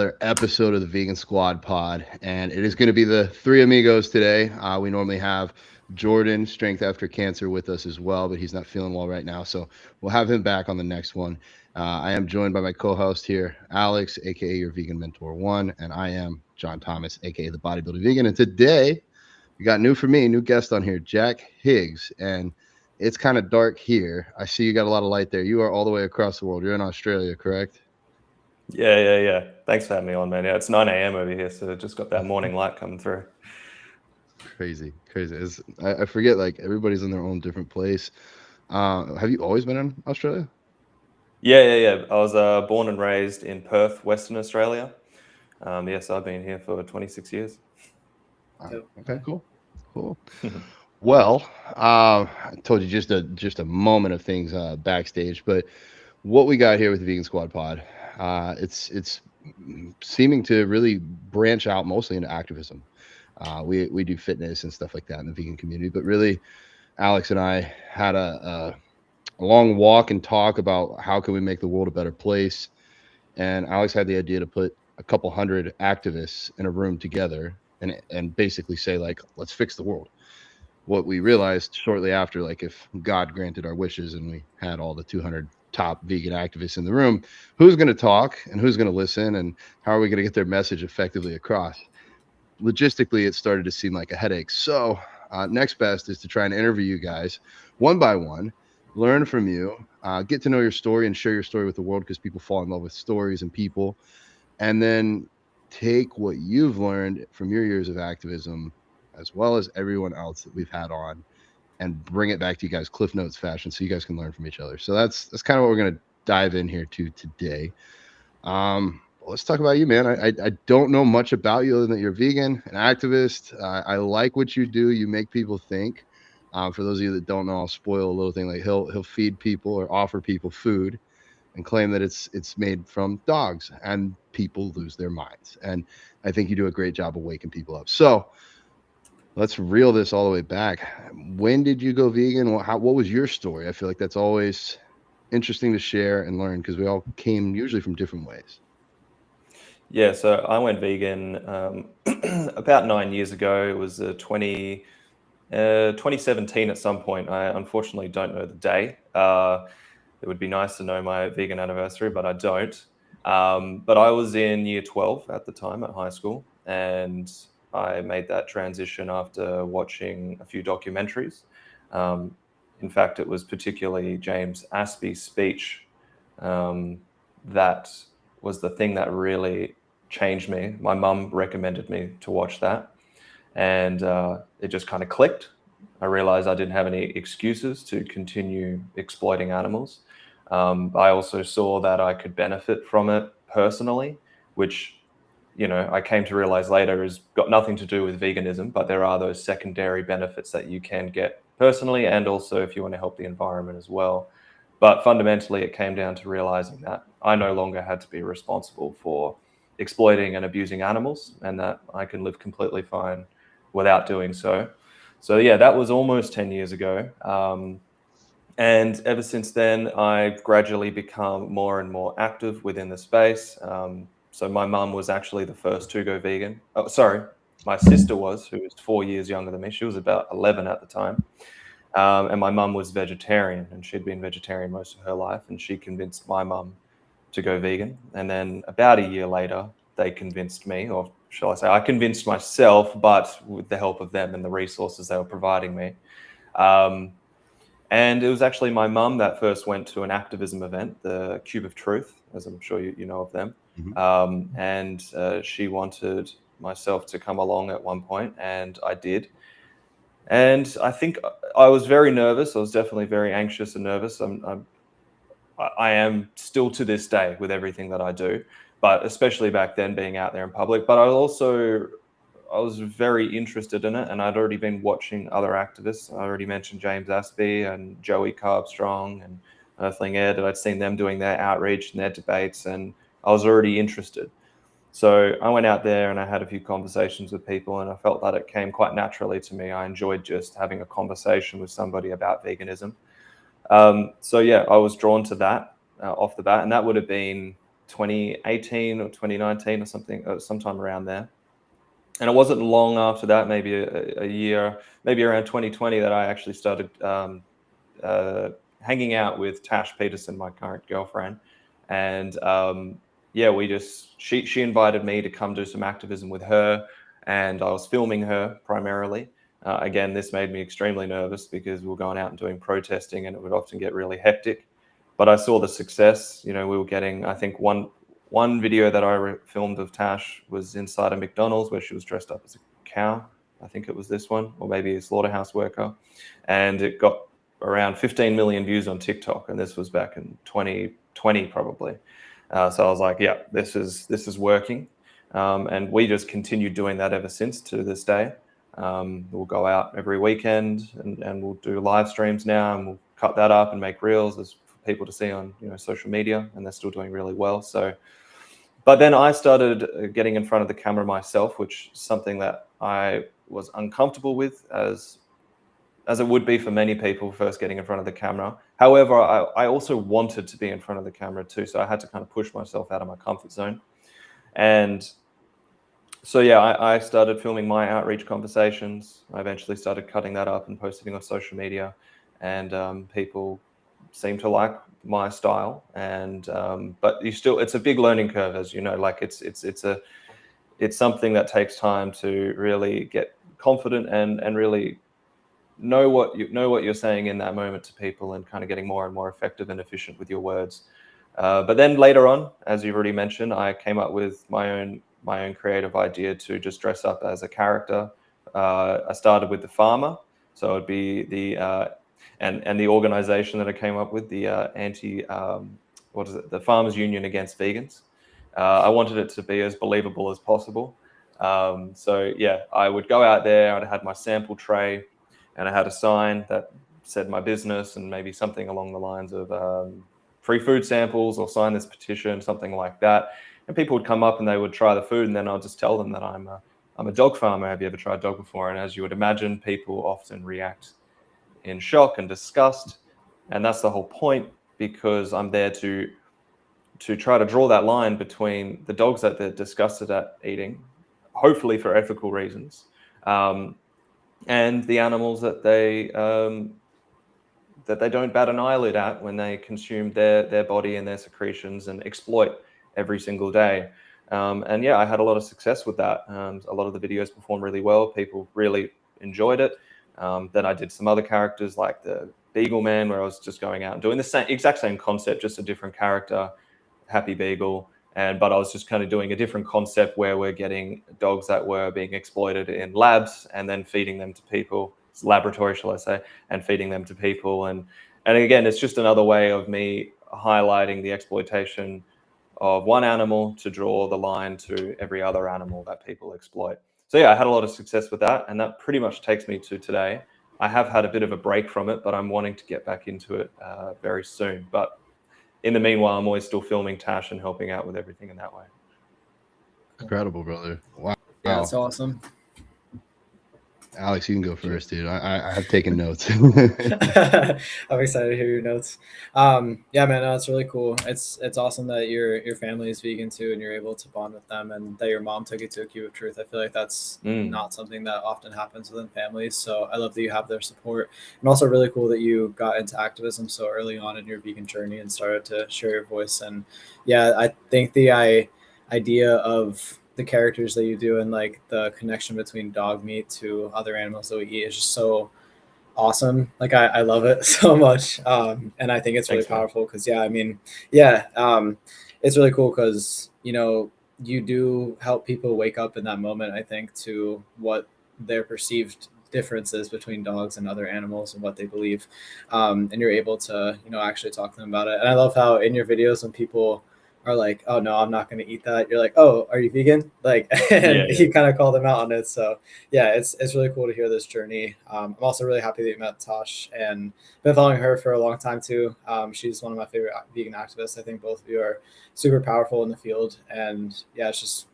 another episode of the Vegan Squad Pod, and it is going to be the three amigos today. We normally have Jordan, Strength After Cancer, with us as well, but he's not feeling well right now, so we'll have him back on the next one. I am joined by my co-host here, Alex, aka your Vegan Mentor One, and I am John Thomas, aka the Bodybuilding Vegan. And today we got new guest on here, Jack Higgs, and it's kind of dark here. I see you got a lot of light there. You are all the way across the world. You're in Australia, correct? Yeah. Thanks for having me on, man. Yeah, it's 9 a.m. over here, so just got that morning light coming through. Crazy. I forget, like, everybody's in their own different place. Have you always been in Australia? Yeah. I was born and raised in Perth, Western Australia. Yes, I've been here for 26 years. Okay, cool. Well, I told you just a moment of things backstage, but what we got here with the Vegan Squad Pod, it's seeming to really branch out mostly into activism. We do fitness and stuff like that in the vegan community, but really, Alex and I had a long walk and talk about how can we make the world a better place. And Alex had the idea to put a couple hundred activists in a room together and basically say, like, let's fix the world. What we realized shortly after, like, if God granted our wishes and we had all the 200 top vegan activists in the room, who's going to talk and who's going to listen, and how are we going to get their message effectively across? Logistically, it started to seem like a headache. So next best is to try and interview you guys one by one, learn from you, get to know your story and share your story with the world, because people fall in love with stories and people, and then take what you've learned from your years of activism, as well as everyone else that we've had on, and bring it back to you guys Cliff Notes fashion, so you guys can learn from each other. So that's kind of what we're going to dive in here to today. Let's talk about you, man. I don't know much about you other than that you're vegan, an activist. I like what you do. You make people think. For those of you that don't know, I'll spoil a little thing. Like, he'll feed people or offer people food and claim that it's made from dogs, and people lose their minds. And I think you do a great job of waking people up. So let's reel this all the way back. When did you go vegan? What was your story? I feel like that's always interesting to share and learn, because we all came usually from different ways. Yeah, so I went vegan about 9 years ago. It was 2017 at some point. I unfortunately don't know the day. It would be nice to know my vegan anniversary, but I don't. But I was in year 12 at the time at high school, and I made that transition after watching a few documentaries. In fact, it was particularly James Aspey's speech that was the thing that really changed me. My mum recommended me to watch that, and it just kind of clicked. I realized I didn't have any excuses to continue exploiting animals. I also saw that I could benefit from it personally, which, I came to realize later has got nothing to do with veganism, but there are those secondary benefits that you can get personally, and also if you want to help the environment as well. But fundamentally, it came down to realizing that I no longer had to be responsible for exploiting and abusing animals, and that I can live completely fine without doing so. So yeah, that was almost 10 years ago. And ever since then, I've gradually become more and more active within the space. So my mum was actually the first to go vegan. Oh, sorry, my sister was, who was 4 years younger than me. She was about 11 at the time. And my mum was vegetarian, and she'd been vegetarian most of her life, and she convinced my mum to go vegan. And then about a year later, they convinced me, or shall I say, I convinced myself, but with the help of them and the resources they were providing me. And it was actually my mum that first went to an activism event, the Cube of Truth, as I'm sure you know of them. Mm-hmm. And she wanted myself to come along at one point, and I did. And I think I was very nervous. I was definitely very anxious and nervous. I am still to this day with everything that I do, but especially back then, being out there in public. But I was very interested in it, and I'd already been watching other activists. I already mentioned James Aspey and Joey Carbstrong and Earthling Ed, and I'd seen them doing their outreach and their debates, and I was already interested. So I went out there and I had a few conversations with people, and I felt that it came quite naturally to me. I enjoyed just having a conversation with somebody about veganism. So yeah, I was drawn to that off the bat, and that would have been 2018 or 2019 or something, sometime around there. And it wasn't long after that, maybe a year, maybe around 2020, that I actually started hanging out with Tash Peterson, my current girlfriend. And yeah, she invited me to come do some activism with her, and I was filming her primarily. Again, this made me extremely nervous because we were going out and doing protesting, and it would often get really hectic. But I saw the success. You know, we were getting, I think one video that I filmed of Tash was inside a McDonald's where she was dressed up as a cow. I think it was this one, or maybe a slaughterhouse worker. And it got around 15 million views on TikTok. And this was back in 2020, probably. So I was like, yeah, this is working. And we just continued doing that ever since to this day. We'll go out every weekend and we'll do live streams now, and we'll cut that up and make reels for people to see on, you know, social media, and they're still doing really well. So, but then I started getting in front of the camera myself, which is something that I was uncomfortable with, as it would be for many people first getting in front of the camera. However, I also wanted to be in front of the camera too, so I had to kind of push myself out of my comfort zone. And so yeah, I started filming my outreach conversations. I eventually started cutting that up and posting it on social media, and people seem to like my style. And but it's a big learning curve, as you know. Like it's something that takes time to really get confident and really know what you're saying in that moment to people, and kind of getting more and more effective and efficient with your words. But then later on, as you've already mentioned, I came up with my own creative idea to just dress up as a character. I started with the farmer, so it'd be the and the organization that I came up with, the the Farmers Union Against Vegans. I wanted it to be as believable as possible. So yeah, I would go out there. I had my sample tray, and I had a sign that said my business, and maybe something along the lines of free food samples, or sign this petition, something like that. And people would come up and they would try the food, and then I'll just tell them that I'm a dog farmer. Have you ever tried dog before? And as you would imagine, people often react in shock and disgust. And that's the whole point, because I'm there to try to draw that line between the dogs that they're disgusted at eating, hopefully for ethical reasons, and the animals that they don't bat an eyelid at when they consume their body and their secretions and exploit every single day. And yeah, I had a lot of success with that. A lot of the videos performed really well. People really enjoyed it. Then I did some other characters like the Beagle Man, where I was just going out and doing the exact same concept, just a different character, Happy Beagle. But I was just kind of doing a different concept where we're getting dogs that were being exploited in labs and then feeding them to people, laboratory, shall I say, and feeding them to people. And again, it's just another way of me highlighting the exploitation of one animal to draw the line to every other animal that people exploit. So yeah, I had a lot of success with that, and that pretty much takes me to today. I have had a bit of a break from it, but I'm wanting to get back into it very soon. But in the meanwhile, I'm always still filming Tash and helping out with everything in that way. Incredible, brother. Wow. Yeah, that's awesome. Alex, you can go first, dude. I have taken notes. I'm excited to hear your notes. Yeah, man, no, it's really cool. It's awesome that your family is vegan too, and you're able to bond with them, and that your mom took you to a Cube of Truth. I feel like that's not something that often happens within families. So I love that you have their support, and also really cool that you got into activism so early on in your vegan journey and started to share your voice. And yeah, I think the idea of the characters that you do and like the connection between dog meat to other animals that we eat is just so awesome. Like I love it so much. And I think it's really powerful because it's really cool because, you know, you do help people wake up in that moment, I think, to what their perceived differences between dogs and other animals and what they believe. And you're able to, you know, actually talk to them about it. And I love how in your videos when people are like, oh no, I'm not going to eat that, you're like, oh, are you vegan? Like, and you kind of call them out on it. So yeah, it's really cool to hear this journey. I'm also really happy that you met Tosh and been following her for a long time too. She's one of my favorite vegan activists. I think both of you are super powerful in the field, and yeah, it's just,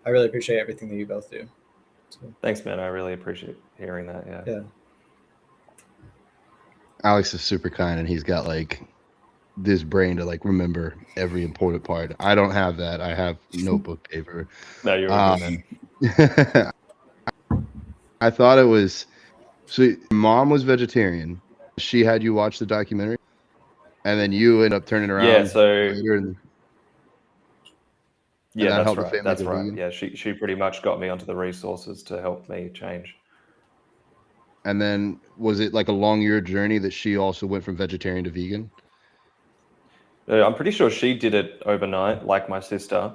I really appreciate everything that you both do. So, thanks, man. I really appreciate hearing that. Yeah. Alex is super kind, and he's got like this brain to like remember every important part. I don't have that. I have notebook paper. No, you're a good man. I thought it was so. Your mom was vegetarian. She had you watch the documentary, and then you end up turning Yeah, around so later, and yeah, that that's helped the right. family That's go right. vegan. Yeah, she pretty much got me onto the resources to help me change. And then was it like a long year journey that she also went from vegetarian to vegan? I'm pretty sure she did it overnight, like my sister.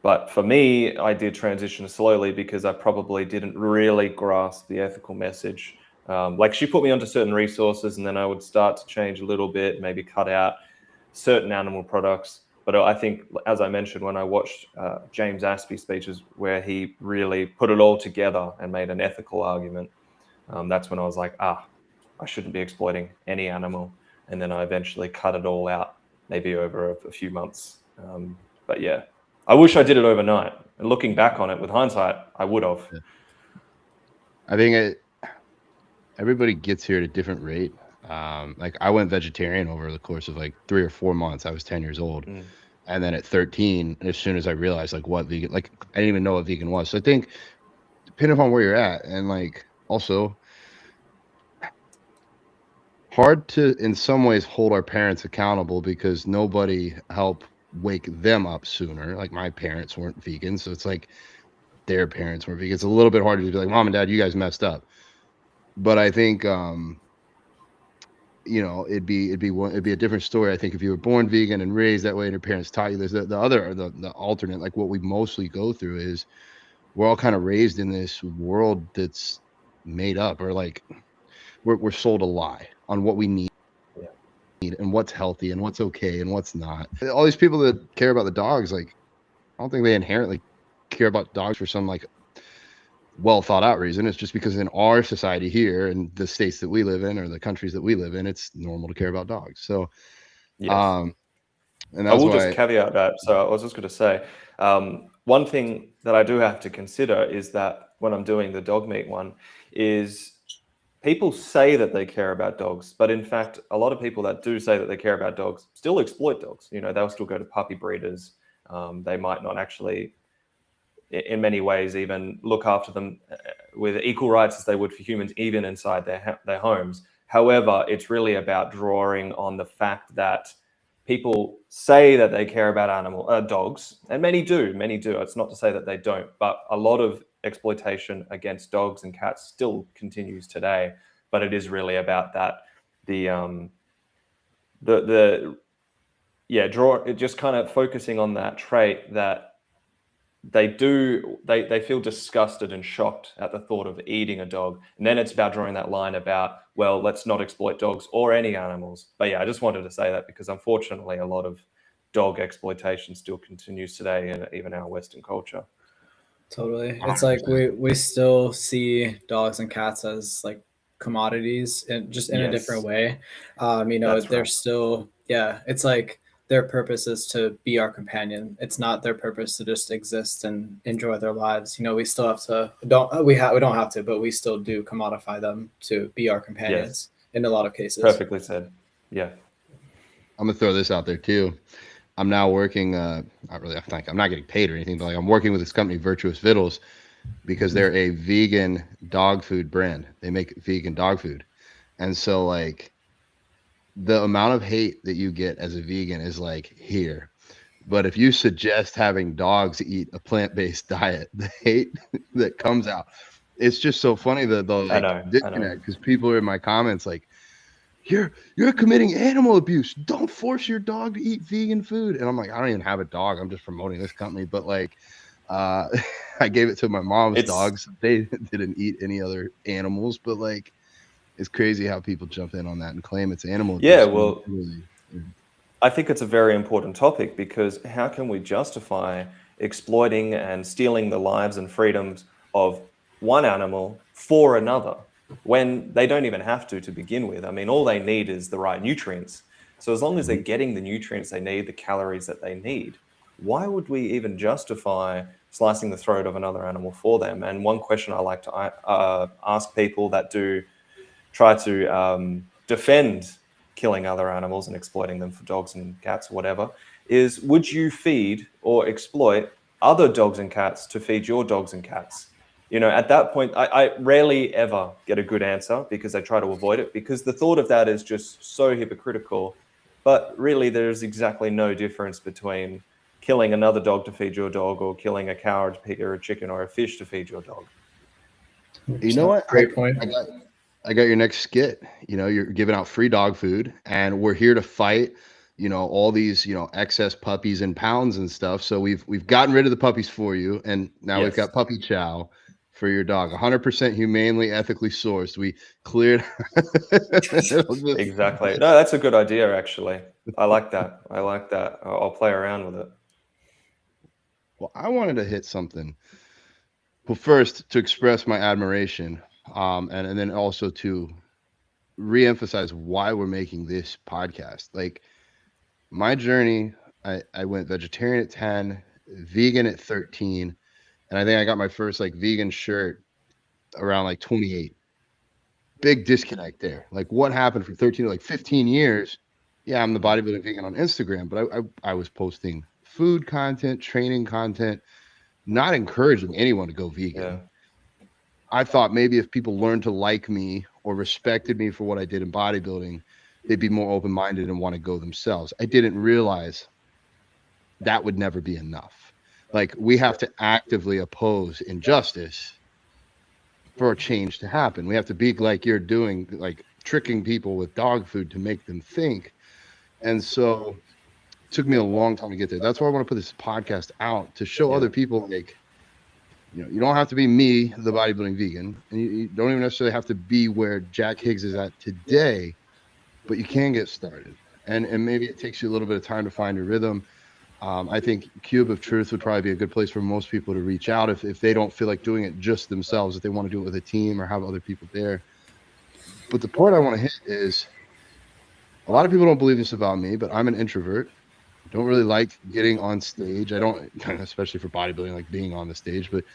But for me, I did transition slowly because I probably didn't really grasp the ethical message. Like she put me onto certain resources, and then I would start to change a little bit, maybe cut out certain animal products. But I think, as I mentioned, when I watched James Aspie's speeches, where he really put it all together and made an ethical argument, that's when I was like, I shouldn't be exploiting any animal. And then I eventually cut it all out, maybe over a few months. But yeah, I wish I did it overnight. And looking back on it with hindsight, I would have. I think everybody gets here at a different rate. Like I went vegetarian over the course of like 3 or 4 months. I was 10 years old. And then at 13, as soon as I realized like what vegan, like I didn't even know what vegan was. So I think depending upon where you're at, and like also hard to in some ways hold our parents accountable because nobody helped wake them up sooner. Like my parents weren't vegan, so it's like their parents weren't vegan. It's a little bit harder to be like, mom and dad, you guys messed up. But I think you know, it'd be a different story. I think if you were born vegan and raised that way and your parents taught you, there's the alternate, like what we mostly go through is we're all kind of raised in this world that's made up, or like we're sold a lie on what we need and what's healthy and what's okay and what's not. All these people that care about the dogs, like I don't think they inherently care about dogs for some like well thought out reason. It's just because in our society here and the states that we live in or the countries that we live in, it's normal to care about dogs. So Yes. and I that's will just why caveat that. So I was just going to say, one thing that I do have to consider is that when I'm doing the dog meat one, is people say that they care about dogs, but in fact, a lot of people that do say that they care about dogs still exploit dogs. You know, they'll still go to puppy breeders. They might not actually, in many ways, even look after them with equal rights as they would for humans, even inside their homes. However, it's really about drawing on the fact that people say that they care about dogs, and many do. It's not to say that they don't, but a lot of exploitation against dogs and cats still continues today. But it is really about that just kind of focusing on that trait that they feel disgusted and shocked at the thought of eating a dog. And then it's about drawing that line about, well, let's not exploit dogs or any animals. But yeah, I just wanted to say that because unfortunately a lot of dog exploitation still continues today in even our Western culture. Totally. It's like we still see dogs and cats as like commodities and just in a different way. You know, That's they're right. still, yeah, it's like their purpose is to be our companion. It's not their purpose to just exist and enjoy their lives. You know, we still have to we don't have to, but we still do commodify them to be our companions in a lot of cases. Perfectly said. Yeah. I'm gonna throw this out there too. I'm now working not really, I'm not getting paid or anything, but like I'm working with this company, Virtuous Vidoes, because they're a vegan dog food brand. They make vegan dog food. And so like the amount of hate that you get as a vegan is like here. But if you suggest having dogs eat a plant-based diet, the hate that comes out, it's just so funny the like disconnect, because people are in my comments like, you're committing animal abuse. Don't force your dog to eat vegan food. And I'm like, I don't even have a dog. I'm just promoting this company. But like I gave it to my mom's dogs. They didn't eat any other animals, but like it's crazy how people jump in on that and claim it's animal abuse. Yeah, well, I think it's a very important topic because how can we justify exploiting and stealing the lives and freedoms of one animal for another when they don't even have to begin with? I mean, all they need is the right nutrients. So as long as they're getting the nutrients they need, the calories that they need, why would we even justify slicing the throat of another animal for them? And one question I like to ask people that do try to defend killing other animals and exploiting them for dogs and cats or whatever, is would you feed or exploit other dogs and cats to feed your dogs and cats? You know, at that point, I rarely ever get a good answer because I try to avoid it, because the thought of that is just so hypocritical. But really, there's exactly no difference between killing another dog to feed your dog or killing a cow or a chicken or a fish to feed your dog. You know what? Great point. I got your next skit. You know, you're giving out free dog food, and we're here to fight, you know, all these, you know, excess puppies and pounds and stuff. So we've gotten rid of the puppies for you, and now we've got puppy chow for your dog. 100% humanely, ethically sourced. We cleared. Exactly. No, that's a good idea, actually. I like that. I like that. I'll play around with it. Well, I wanted to hit something. Well, first, to express my admiration, and then also to reemphasize why we're making this podcast. Like, my journey, I went vegetarian at 10, vegan at 13, and I think I got my first like vegan shirt around like 28. Big disconnect there. Like, what happened from 13 to like 15 years? Yeah, I'm the bodybuilding vegan on Instagram, but I was posting food content, training content, not encouraging anyone to go vegan. Yeah. I thought maybe if people learned to like me or respected me for what I did in bodybuilding, they'd be more open-minded and want to go themselves. I didn't realize that would never be enough. Like, we have to actively oppose injustice for a change to happen. We have to be like you're doing, like tricking people with dog food to make them think. And so it took me a long time to get there. That's why I want to put this podcast out, to show other people, like, you know, you don't have to be me, the bodybuilding vegan, and you don't even necessarily have to be where Jack Higgs is at today, but you can get started. And maybe it takes you a little bit of time to find your rhythm. I think Cube of Truth would probably be a good place for most people to reach out if they don't feel like doing it just themselves, if they want to do it with a team or have other people there. But the point I want to hit is, a lot of people don't believe this about me, but I'm an introvert. Don't really like getting on stage. I don't, especially for bodybuilding, like being on the stage, but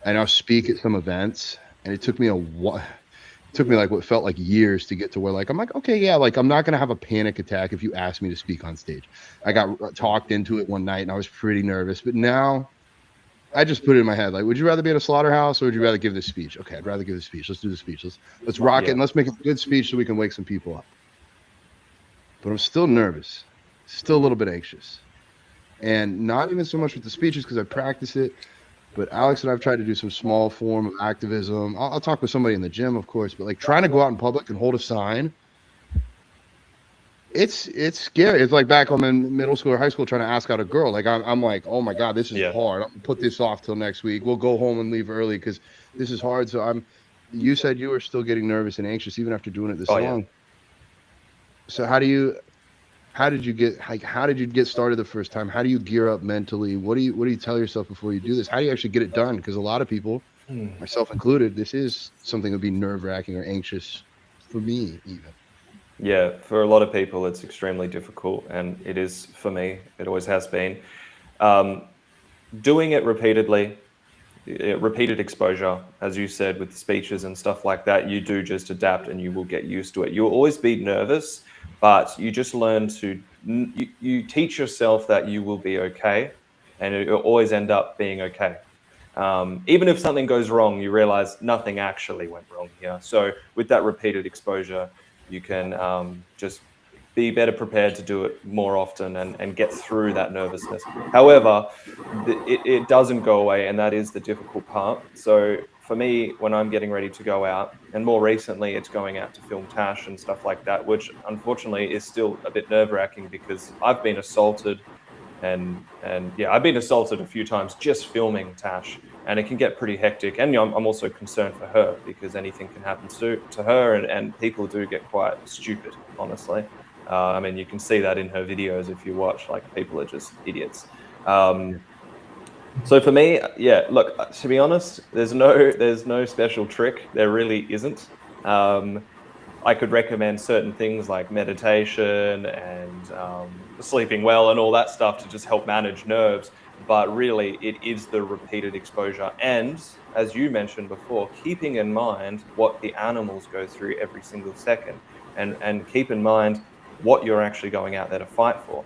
I now speak at some events, and it took me like what felt like years to get to where, like, I'm like, okay, yeah, like, I'm not going to have a panic attack if you ask me to speak on stage. I got talked into it one night and I was pretty nervous, but now I just put it in my head, like, would you rather be in a slaughterhouse or would you rather give this speech? Okay, I'd rather give the speech. Let's do the speech. Let's rock it, and let's make it a good speech so we can wake some people up. But I'm still nervous, still a little bit anxious, and not even so much with the speeches because I practice it. But Alex and I've tried to do some small form of activism. I'll talk with somebody in the gym, of course, but like trying to go out in public and hold a sign, it's scary. It's like back when I'm in middle school or high school trying to ask out a girl. Like, I'm like, oh my God, this is hard. I'm gonna put this off till next week. We'll go home and leave early because this is hard. So you said you were still getting nervous and anxious even after doing it this long. Yeah. So how did you get started the first time? How do you gear up mentally? What do you tell yourself before you do this? How do you actually get it done? Because a lot of people, myself included, this is something that would be nerve-wracking or anxious for me even. Yeah, for a lot of people, it's extremely difficult, and it is for me. It always has been. Doing it repeatedly, repeated exposure, as you said, with speeches and stuff like that, you do just adapt and you will get used to it. You'll always be nervous, but you just learn to, you teach yourself that you will be okay, and it'll always end up being okay. Even if something goes wrong, you realize nothing actually went wrong here. So with that repeated exposure, you can just be better prepared to do it more often and get through that nervousness. However, it doesn't go away, and that is the difficult part. So for me, when I'm getting ready to go out, and more recently it's going out to film Tash and stuff like that, which unfortunately is still a bit nerve-wracking because I've been assaulted and I've been assaulted a few times just filming Tash, and it can get pretty hectic. And I'm also concerned for her because anything can happen to her, and people do get quite stupid, honestly. I mean, you can see that in her videos if you watch, like, people are just idiots. So for me, look, to be honest, there's no special trick. There really isn't. I could recommend certain things like meditation and sleeping well and all that stuff to just help manage nerves. But really, it is the repeated exposure. And as you mentioned before, keeping in mind what the animals go through every single second. And keep in mind what you're actually going out there to fight for.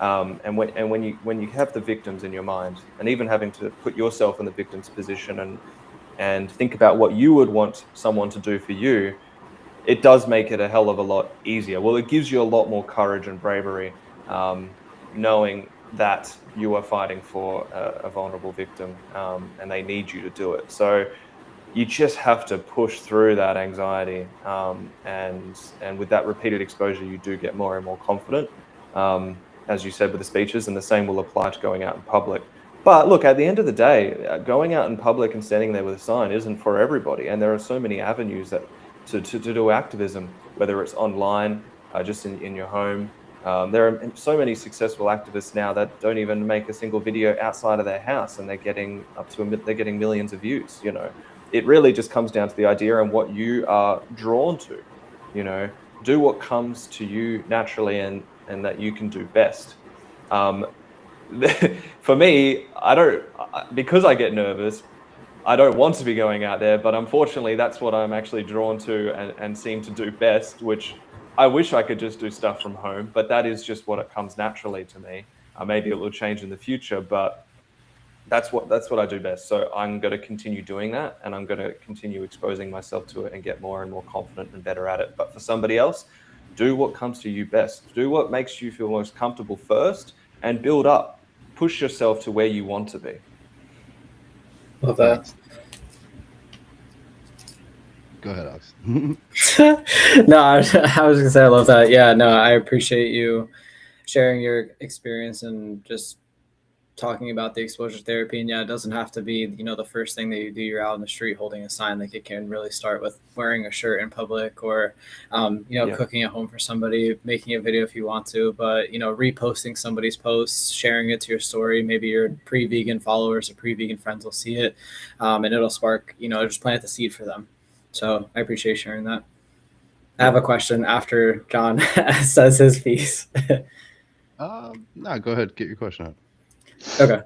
And when you have the victims in your mind, and even having to put yourself in the victim's position and think about what you would want someone to do for you, it does make it a hell of a lot easier. Well, it gives you a lot more courage and bravery, knowing that you are fighting for a vulnerable victim, and they need you to do it. So you just have to push through that anxiety, and with that repeated exposure, you do get more and more confident, as you said with the speeches, and the same will apply to going out in public. But look, at the end of the day, going out in public and standing there with a sign isn't for everybody, and there are so many avenues that to do activism, whether it's online, just in your home. There are so many successful activists now that don't even make a single video outside of their house, and they're getting they're getting millions of views. You know, it really just comes down to the idea and what you are drawn to. You know, do what comes to you naturally and that you can do best. For me, because I get nervous, I don't want to be going out there, but unfortunately that's what I'm actually drawn to and seem to do best, which I wish I could just do stuff from home, but that is just what it comes naturally to me. Maybe it will change in the future, but that's what I do best. So I'm going to continue doing that, and I'm going to continue exposing myself to it and get more and more confident and better at it. But for somebody else, do what comes to you best. Do what makes you feel most comfortable first, and build up. Push yourself to where you want to be. Love that. Go ahead, Alex. No, I was gonna say I love that. Yeah, no, I appreciate you sharing your experience and just talking about the exposure therapy. And yeah, it doesn't have to be, you know, the first thing that you do, you're out in the street holding a sign. Like, it can really start with wearing a shirt in public, or cooking at home for somebody, making a video if you want to, but, you know, reposting somebody's posts, sharing it to your story. Maybe your pre-vegan followers or pre-vegan friends will see it, and it'll spark, you know, just plant the seed for them. So I appreciate sharing that. I have a question after John says his piece. No, go ahead. Get your question out. Okay.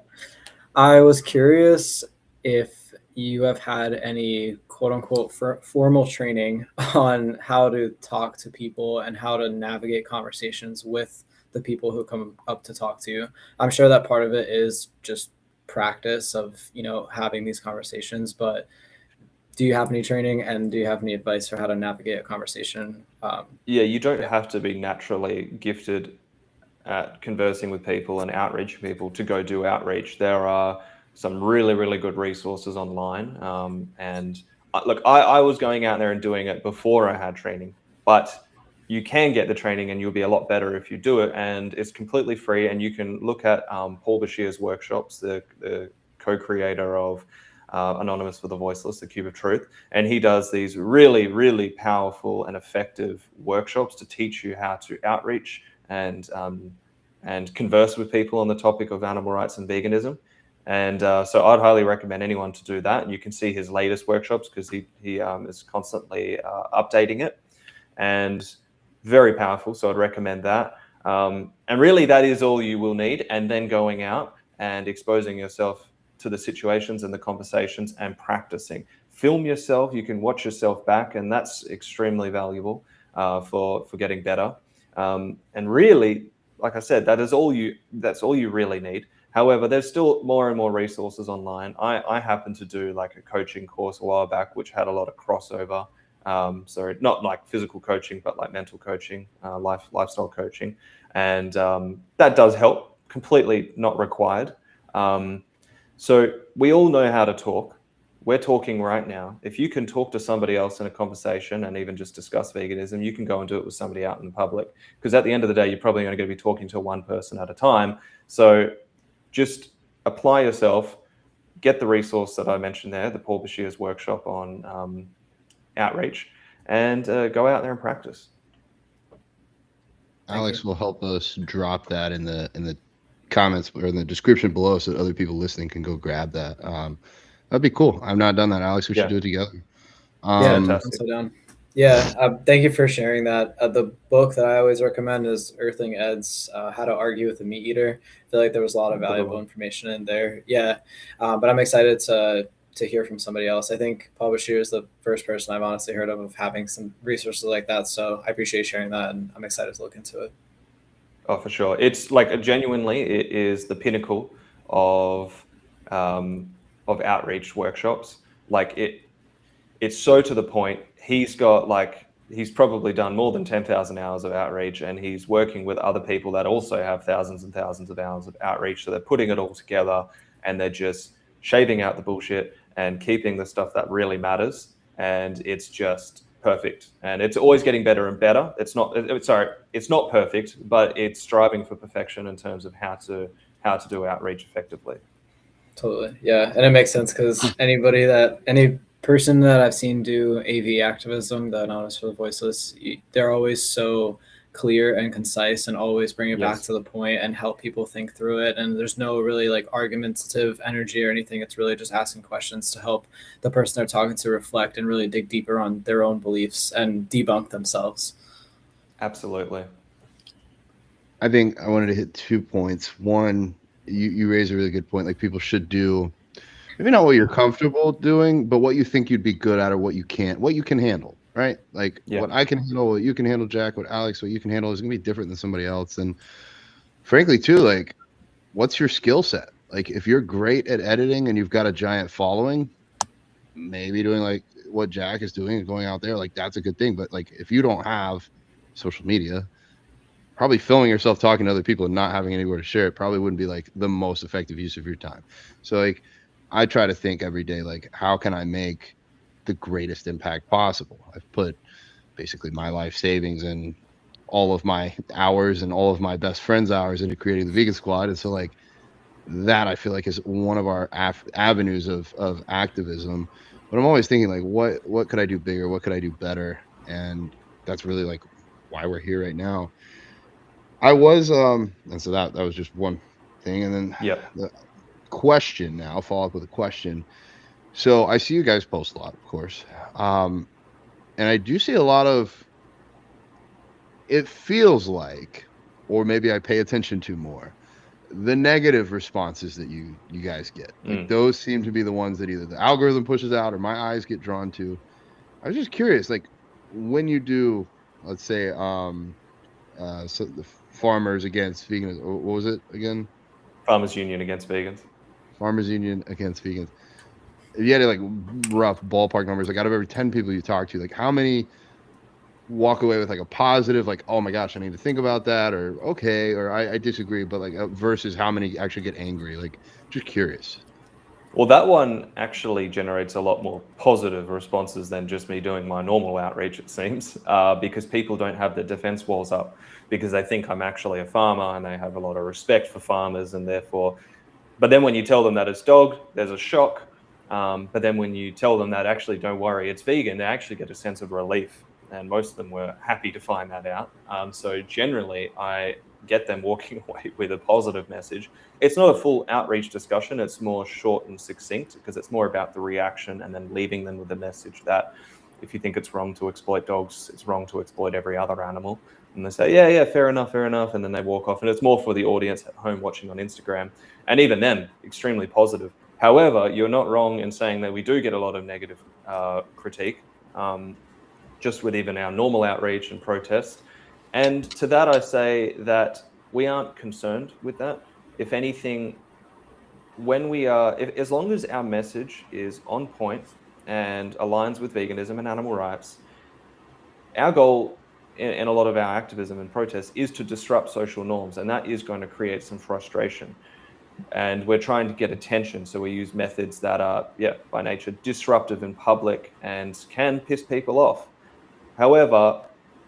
I was curious if you have had any quote unquote formal training on how to talk to people and how to navigate conversations with the people who come up to talk to you. I'm sure that part of it is just practice of, you know, having these conversations, but do you have any training, and do you have any advice for how to navigate a conversation? Yeah, you don't have to be naturally gifted at conversing with people and outreaching people to go do outreach. There are some really, really good resources online. And look, I was going out there and doing it before I had training, but you can get the training and you'll be a lot better if you do it. And it's completely free. And you can look at Paul Bashir's workshops, the co-creator of Anonymous for the Voiceless, the Cube of Truth. And he does these really, really powerful and effective workshops to teach you how to outreach and converse with people on the topic of animal rights and veganism. And so I'd highly recommend anyone to do that. And you can see his latest workshops because he is constantly updating it, and very powerful. So I'd recommend that. And really that is all you will need. And then going out and exposing yourself to the situations and the conversations and practicing. Film yourself. You can watch yourself back, and that's extremely valuable for getting better. And really, like I said, that's all you really need. However, there's still more and more resources online. I happened to do like a coaching course a while back, which had a lot of crossover. So not like physical coaching, but like mental coaching, lifestyle coaching. And that does help, completely not required. So we all know how to talk. We're talking right now. If you can talk to somebody else in a conversation and even just discuss veganism, you can go and do it with somebody out in public. Because at the end of the day, you're probably only going to be talking to one person at a time. So just apply yourself, get the resource that I mentioned there, the Paul Bashir's workshop on outreach, and go out there and practice. Alex will help us drop that in the comments or in the description below so that other people listening can go grab that. That'd be cool. I've not done that, Alex. We should do it together. I'm so down. Yeah, thank you for sharing that. The book that I always recommend is Earthling Ed's How to Argue with a Meat Eater. I feel like there was a lot of valuable information in there. Yeah, but I'm excited to to hear from somebody else. I think Paul Bashir is the first person I've honestly heard of having some resources like that. So I appreciate sharing that, and I'm excited to look into it. Oh, for sure. It's like genuinely, it is the pinnacle of outreach workshops. Like it's so to the point. He's probably done more than 10,000 hours of outreach, and he's working with other people that also have thousands and thousands of hours of outreach. So they're putting it all together, and they're just shaving out the bullshit and keeping the stuff that really matters. And it's just perfect, and it's always getting better and better. It's not perfect, but it's striving for perfection in terms of how to do outreach effectively. Totally. Yeah. And it makes sense because any person that I've seen do AV activism, the Anonymous for the Voiceless, they're always so clear and concise and always bring it back to the point and help people think through it. And there's no really like argumentative energy or anything. It's really just asking questions to help the person they're talking to reflect and really dig deeper on their own beliefs and debunk themselves. Absolutely. I think I wanted to hit 2 points. One, you raised a really good point. Like, people should do maybe not what you're comfortable doing, but what you think you'd be good at, or what you can handle, right? Like, what I can handle, what you can handle, Jack, what Alex, what you can handle is gonna be different than somebody else. And frankly too, like, what's your skill set? Like, if you're great at editing and you've got a giant following, maybe doing like what Jack is doing and going out there, like, that's a good thing. But like, if you don't have social media, probably filming yourself talking to other people and not having anywhere to share it probably wouldn't be like the most effective use of your time. So like, I try to think every day, like, how can I make the greatest impact possible? I've put basically my life savings and all of my hours and all of my best friends' hours into creating the Vegan Squad. And so like, that I feel like is one of our avenues of activism. But I'm always thinking like, what could I do bigger? What could I do better? And that's really like why we're here right now. I was and so that was just one thing. And then the question now, follow up with a question. So I see you guys post a lot, of course. And I do see a lot of, it feels like, or maybe I pay attention to more, the negative responses that you guys get. Like, those seem to be the ones that either the algorithm pushes out or my eyes get drawn to. I was just curious, like, when you do, let's say, so the Farmers Against Vegans, what was it again? Farmers Union Against Vegans. Farmers Union Against Vegans. If you had like rough ballpark numbers, like out of every 10 people you talk to, like how many walk away with like a positive, like, oh my gosh, I need to think about that, or okay, or I disagree, but like versus how many actually get angry? Like, just curious. Well, that one actually generates a lot more positive responses than just me doing my normal outreach, it seems, because people don't have their defense walls up because they think I'm actually a farmer and they have a lot of respect for farmers, and therefore, but then when you tell them that it's dog, there's a shock. But then when you tell them that actually, don't worry, it's vegan, they actually get a sense of relief. And most of them were happy to find that out. So generally, I get them walking away with a positive message. It's not a full outreach discussion. It's more short and succinct because it's more about the reaction and then leaving them with the message that if you think it's wrong to exploit dogs, it's wrong to exploit every other animal. And they say, yeah, fair enough. And then they walk off. And it's more for the audience at home watching on Instagram. And even then, extremely positive. However, you're not wrong in saying that we do get a lot of negative critique. Just with even our normal outreach and protests. And to that, I say that we aren't concerned with that. If anything, when we are, as long as our message is on point and aligns with veganism and animal rights, our goal in a lot of our activism and protests is to disrupt social norms, and that is going to create some frustration. And we're trying to get attention, so we use methods that are, by nature, disruptive in public and can piss people off. However,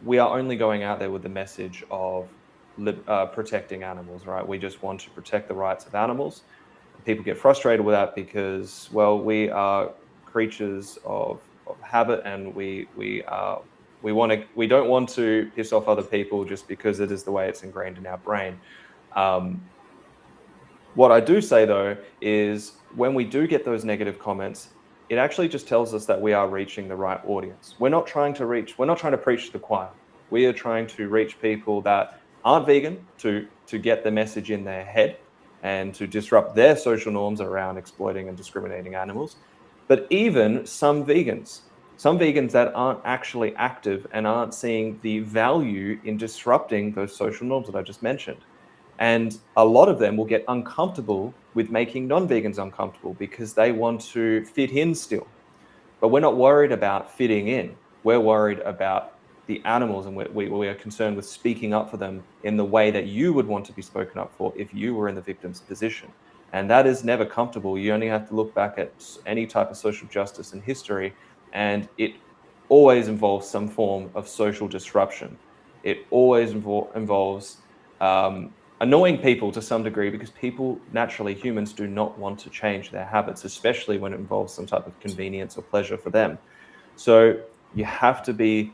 we are only going out there with the message of protecting animals, right? We just want to protect the rights of animals. People get frustrated with that because, well, we are creatures of habit, and we don't want to piss off other people just because it is the way it's ingrained in our brain. What I do say though is when we do get those negative comments, it actually just tells us that we are reaching the right audience. We're not trying to preach to the choir. We are trying to reach people that aren't vegan to get the message in their head and to disrupt their social norms around exploiting and discriminating animals. But even some vegans that aren't actually active and aren't seeing the value in disrupting those social norms that I just mentioned. And a lot of them will get uncomfortable with making non-vegans uncomfortable because they want to fit in still. But we're not worried about fitting in. We're worried about the animals, and we are concerned with speaking up for them in the way that you would want to be spoken up for if you were in the victim's position. And that is never comfortable. You only have to look back at any type of social justice in history, and it always involves some form of social disruption. It always involves annoying people to some degree, because people, naturally, humans do not want to change their habits, especially when it involves some type of convenience or pleasure for them. So you have to be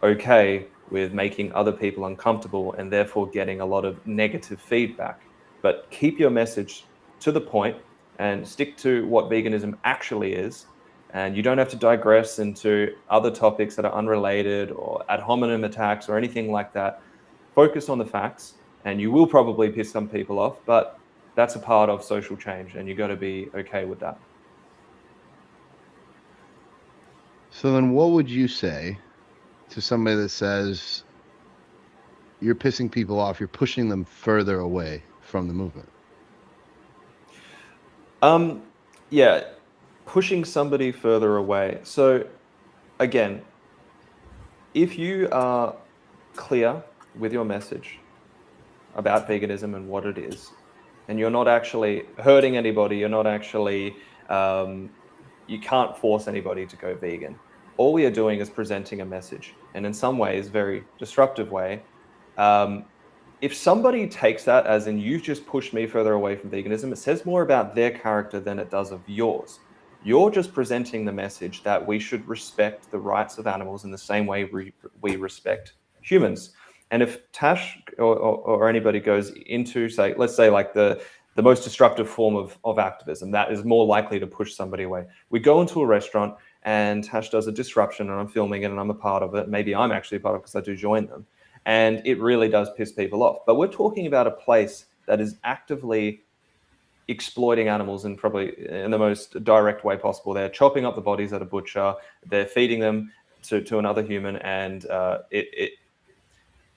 okay with making other people uncomfortable and therefore getting a lot of negative feedback. But keep your message to the point and stick to what veganism actually is. And you don't have to digress into other topics that are unrelated or ad hominem attacks or anything like that. Focus on the facts, and you will probably piss some people off, but that's a part of social change, and you got to be okay with that. So then what would you say to somebody that says you're pissing people off, you're pushing them further away from the movement? Yeah, pushing somebody further away. So again, if you are clear with your message about veganism and what it is, and you're not actually hurting anybody, you're not actually, you can't force anybody to go vegan. All we are doing is presenting a message, and in some ways, very disruptive way. If somebody takes that as in you just pushed me further away from veganism, it says more about their character than it does of yours. You're just presenting the message that we should respect the rights of animals in the same way we respect humans. And if Tash or anybody goes into, say, let's say like the most destructive form of activism, that is more likely to push somebody away. We go into a restaurant and Tash does a disruption and I'm filming it and I'm a part of it. Maybe I'm actually a part of it because I do join them. And it really does piss people off. But we're talking about a place that is actively exploiting animals in probably in the most direct way possible. They're chopping up the bodies at a butcher. They're feeding them to another human, and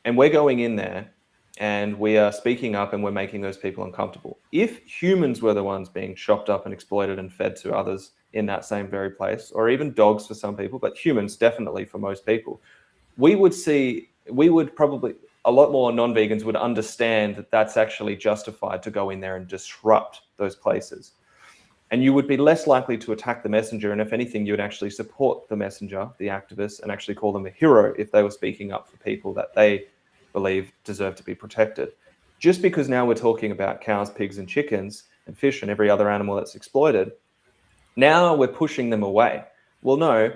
and we're going in there and we are speaking up and we're making those people uncomfortable. If humans were the ones being chopped up and exploited and fed to others in that same very place, or even dogs for some people, but humans definitely for most people, we would probably, a lot more non-vegans would understand that that's actually justified to go in there and disrupt those places. And you would be less likely to attack the messenger. And if anything, you would actually support the messenger, the activist, and actually call them a hero if they were speaking up for people that they believe deserve to be protected. Just because now we're talking about cows, pigs, and chickens, and fish, and every other animal that's exploited, now we're pushing them away. Well, no,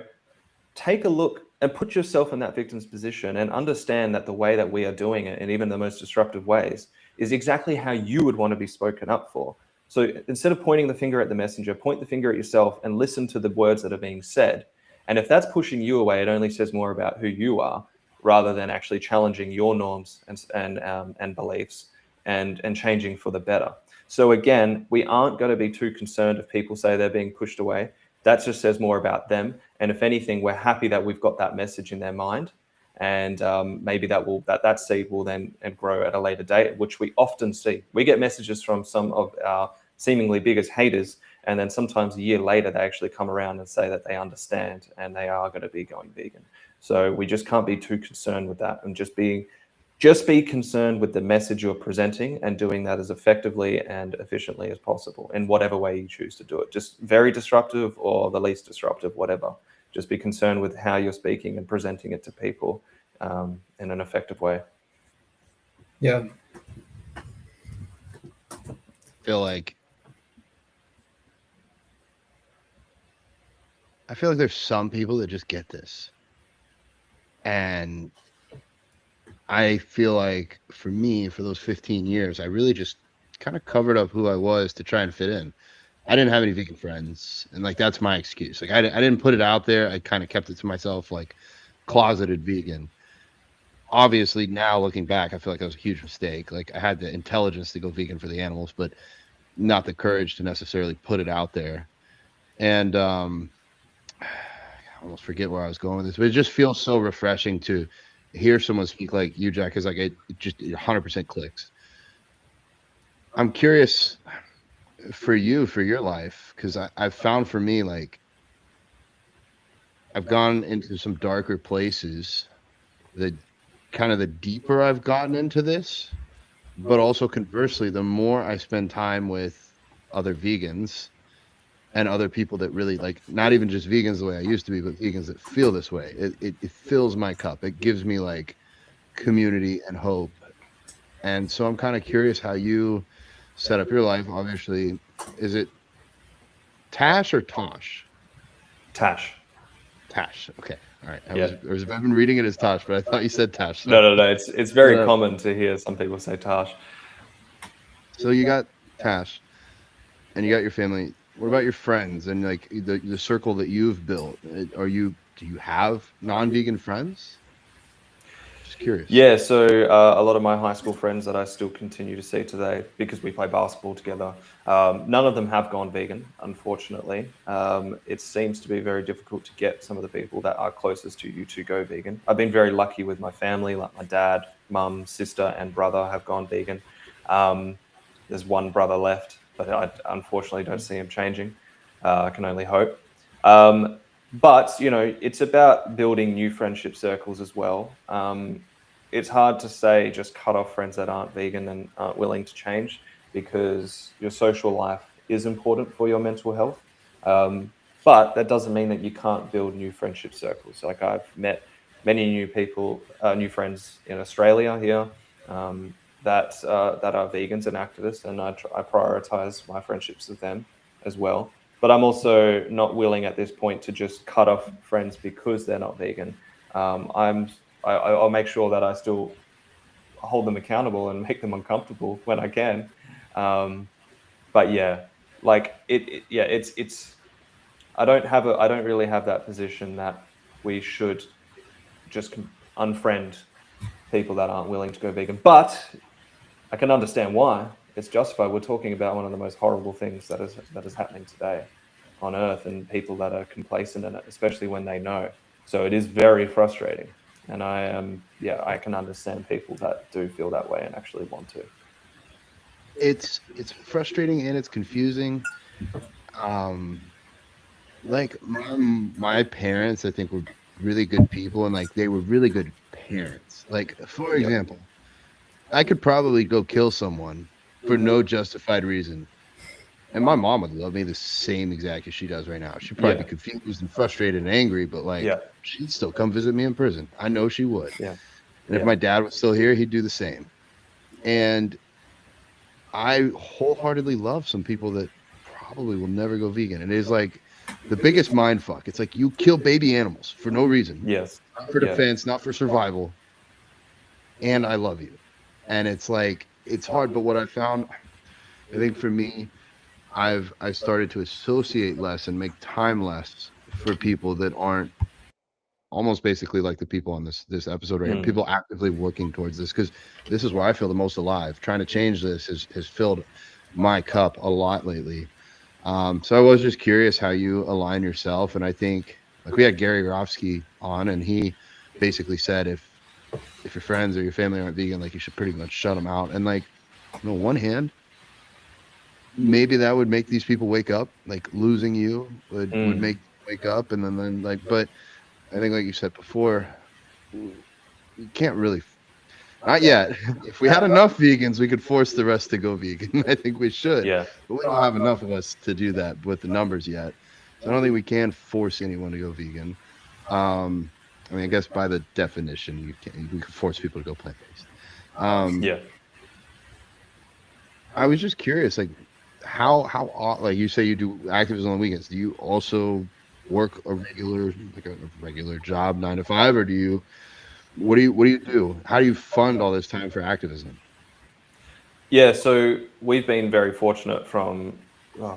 take a look and put yourself in that victim's position and understand that the way that we are doing it, and even the most disruptive ways, is exactly how you would want to be spoken up for. So instead of pointing the finger at the messenger, point the finger at yourself and listen to the words that are being said. And if that's pushing you away, it only says more about who you are, rather than actually challenging your norms and beliefs and changing for the better. So again, we aren't going to be too concerned if people say they're being pushed away. That just says more about them. And if anything, we're happy that we've got that message in their mind. And maybe that seed will then grow at a later date, which we often see. We get messages from some of our seemingly biggest haters, and then sometimes a year later, they actually come around and say that they understand and they are going to be going vegan. So we just can't be too concerned with that, and just be concerned with the message you're presenting and doing that as effectively and efficiently as possible in whatever way you choose to do it. Just very disruptive or the least disruptive, whatever. Just be concerned with how you're speaking and presenting it to people in an effective way. Yeah. I feel like there's some people that just get this. And I feel like for me, for those 15 years, I really just kind of covered up who I was to try and fit in. I didn't have any vegan friends, and like that's my excuse. Like I didn't put it out there. I kind of kept it to myself, like closeted vegan. Obviously, now looking back, I feel like that was a huge mistake. Like I had the intelligence to go vegan for the animals, but not the courage to necessarily put it out there. And I almost forget where I was going with this, but it just feels so refreshing to hear someone speak like you, Jack, because like it just 100% clicks. I'm curious for you, for your life, because I've found for me, like, I've gone into some darker places, the kind of the deeper I've gotten into this, but also conversely, the more I spend time with other vegans and other people that really like, not even just vegans the way I used to be, but vegans that feel this way. It fills my cup. It gives me like community and hope. And so I'm kind of curious how you set up your life. Obviously, is it Tash or Tosh? Tash. Tash. Okay. All right. Yeah. I've been reading it as Tosh, but I thought you said Tash. So. No. It's very common to hear some people say Tash. So you got Tash, and you got your family. What about your friends and like the circle that you've built? Do you have non-vegan friends? Just curious. Yeah, so a lot of my high school friends that I still continue to see today, because we play basketball together, none of them have gone vegan, unfortunately. It seems to be very difficult to get some of the people that are closest to you to go vegan. I've been very lucky with my family, like my dad, mum, sister, and brother have gone vegan. There's one brother left, but I unfortunately don't see him changing. I can only hope. But, you know, it's about building new friendship circles as well. It's hard to say just cut off friends that aren't vegan and aren't willing to change, because your social life is important for your mental health. But that doesn't mean that you can't build new friendship circles. Like, I've met many new people, new friends in Australia here that are vegans and activists, and I prioritize my friendships with them as well. But I'm also not willing at this point to just cut off friends because they're not vegan. I'll make sure that I still hold them accountable and make them uncomfortable when I can. But yeah, like it's. I don't really have that position that we should just unfriend people that aren't willing to go vegan. But I can understand why. It's justified. We're talking about one of the most horrible things that is happening today on Earth, and people that are complacent in it, especially when they know. So it is very frustrating, and I can understand people that do feel that way and actually want to. It's frustrating and it's confusing. Like my parents, I think, were really good people, and like they were really good parents. Like, for example, I could probably go kill someone for no justified reason, and my mom would love me the same exact as she does right now. She'd probably be confused and frustrated and angry, but like she'd still come visit me in prison. I know she would. Yeah. And if my dad was still here, he'd do the same. And I wholeheartedly love some people that probably will never go vegan. And it is like the biggest mind fuck. It's like you kill baby animals for no reason. Yes. Not for defense, not for survival. And I love you. And it's like, it's hard. But what I found, I think for me, I've started to associate less and make time less for people that aren't almost basically like the people on this episode right here. People actively working towards this, because this is where I feel the most alive. Trying to change this has filled my cup a lot lately. So I was just curious how you align yourself. And I think, like, we had Gary Grofsky on, and he basically said if your friends or your family aren't vegan, like, you should pretty much shut them out. And like, you know, one hand, maybe that would make these people wake up. Like, losing you would make wake up, and then like, but I think, like you said before, you can't really, not yet. If we had enough vegans, we could force the rest to go vegan. I think we should. Yeah. But we don't have enough of us to do that with the numbers yet. So I don't think we can force anyone to go vegan. I mean, I guess by the definition, we can force people to go plant-based. I was just curious, like, how like you say you do activism on the weekends. Do you also work a regular job 9 to 5, or what do you do? How do you fund all this time for activism? Yeah, so we've been very fortunate from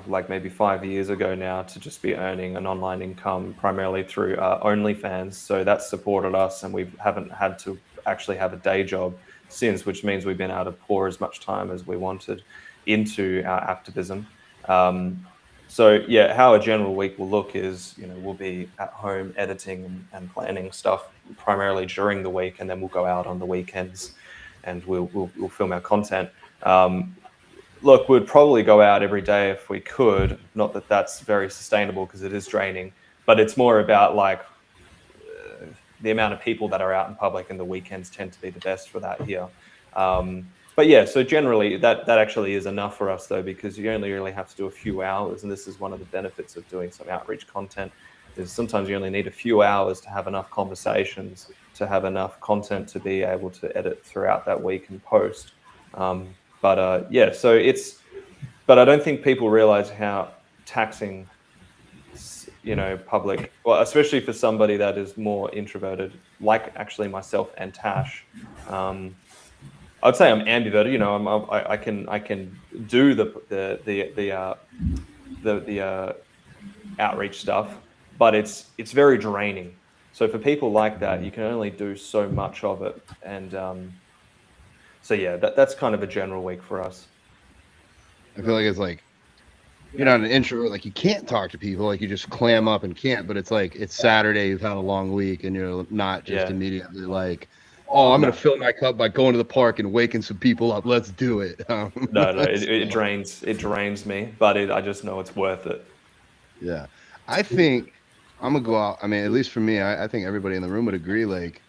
like maybe 5 years ago now to just be earning an online income primarily through OnlyFans. So that's supported us, and we haven't had to actually have a day job since, which means we've been able to pour as much time as we wanted into our activism. So yeah, how a general week will look is, we'll be at home editing and planning stuff primarily during the week, and then we'll go out on the weekends and we'll film our content. Look, we'd probably go out every day if we could. Not that that's very sustainable because it is draining, but it's more about like the amount of people that are out in public, and the weekends tend to be the best for that here. But yeah, so generally that actually is enough for us though, because you only really have to do a few hours. And this is one of the benefits of doing some outreach content, is sometimes you only need a few hours to have enough conversations, to have enough content to be able to edit throughout that week and post. Yeah, so but I don't think people realize how taxing, public, well, especially for somebody that is more introverted, like actually myself and Tash. I'd say I'm ambivert. I can do the outreach stuff, but it's very draining. So for people like that, you can only do so much of it, and so yeah, that's kind of a general week for us. I feel like it's like you're not an introvert, like you can't talk to people, like you just clam up and can't. But it's like it's Saturday, you've had a long week, and you're not just immediately like, oh, I'm gonna fill my cup by going to the park and waking some people up. Let's do it. No, it drains me, but I just know it's worth it. Yeah, I think I'm gonna go out. I mean, at least for me, I think everybody in the room would agree. Like,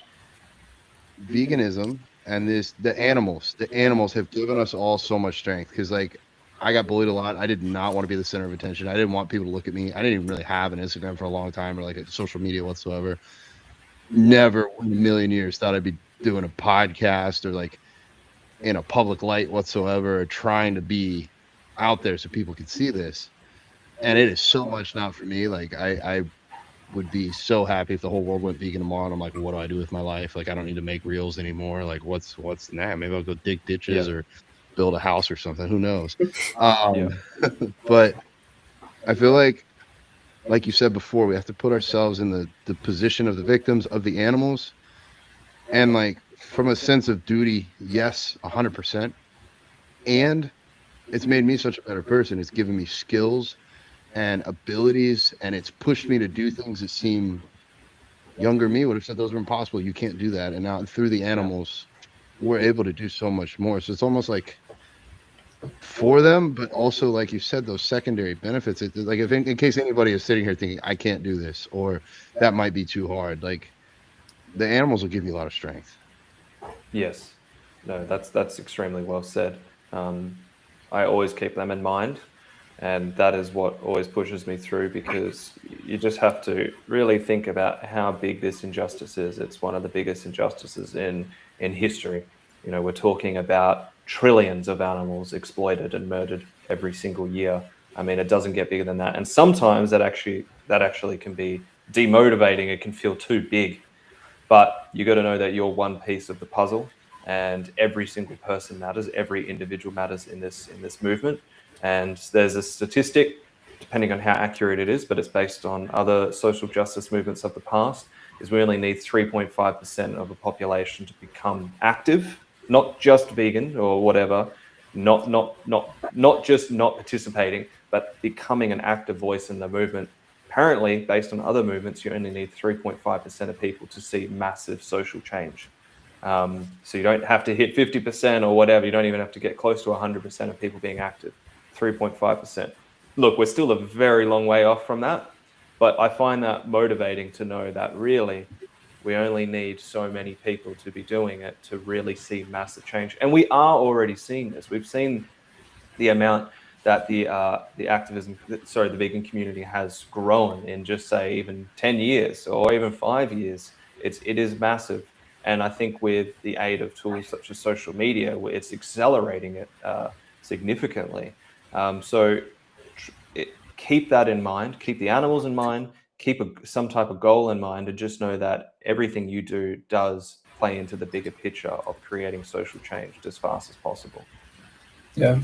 veganism and the animals have given us all so much strength. Because like, I got bullied a lot. I did not want to be the center of attention. I didn't want people to look at me. I didn't even really have an Instagram for a long time, or like a social media whatsoever. Never in a million years thought I'd be doing a podcast or like in a public light whatsoever, or trying to be out there so people can see this. And it is so much now for me. Like I would be so happy if the whole world went vegan tomorrow, and I'm like, well, what do I do with my life? Like, I don't need to make reels anymore. Like, what's now? Maybe I'll go dig ditches or build a house or something. Who knows? But I feel like you said before, we have to put ourselves in the position of the victims of the animals, and like from a sense of duty, yes, 100%. And it's made me such a better person. It's given me skills and abilities, and it's pushed me to do things that seem younger me would have said those were impossible. You can't do that. And now through the animals, we're able to do so much more. So it's almost like for them, but also like you said, those secondary benefits. Like if in case anybody is sitting here thinking I can't do this, or that might be too hard, like the animals will give you a lot of strength. Yes, no, that's extremely well said. I always keep them in mind, and that is what always pushes me through, because you just have to really think about how big this injustice is. It's one of the biggest injustices in history. We're talking about trillions of animals exploited and murdered every single year. I mean, it doesn't get bigger than that. And sometimes that actually can be demotivating. It can feel too big. But you got to know that you're one piece of the puzzle, and every single person matters. Every individual matters in this movement. And there's a statistic, depending on how accurate it is, but it's based on other social justice movements of the past, is we only need 3.5% of the population to become active, not just vegan or whatever, not just not participating, but becoming an active voice in the movement. Apparently, based on other movements, you only need 3.5% of people to see massive social change. So you don't have to hit 50% or whatever. You don't even have to get close to 100% of people being active. 3.5%. Look, we're still a very long way off from that, but I find that motivating to know that really we only need so many people to be doing it to really see massive change. And we are already seeing this. We've seen the amount that the vegan community has grown in just say even 10 years or even 5 years. It is massive. And I think with the aid of tools such as social media, it's accelerating it significantly. Keep that in mind, keep the animals in mind, keep some type of goal in mind, and just know that everything you do does play into the bigger picture of creating social change as fast as possible. Yeah.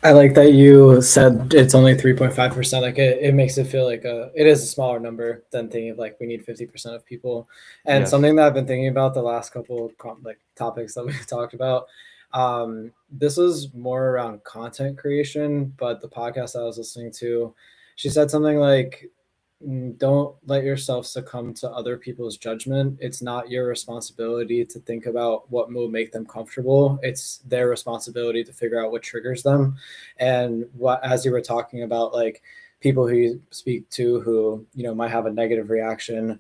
I like that you said it's only 3.5%. Like it makes it feel like it is a smaller number than thinking of like we need 50% of people. And something that I've been thinking about the last couple of like topics that we've talked about, This was more around content creation, but the podcast I was listening to, she said something like, don't let yourself succumb to other people's judgment. It's not your responsibility to think about what will make them comfortable. It's their responsibility to figure out what triggers them. And what, as you were talking about, like people who you speak to who, you know, might have a negative reaction,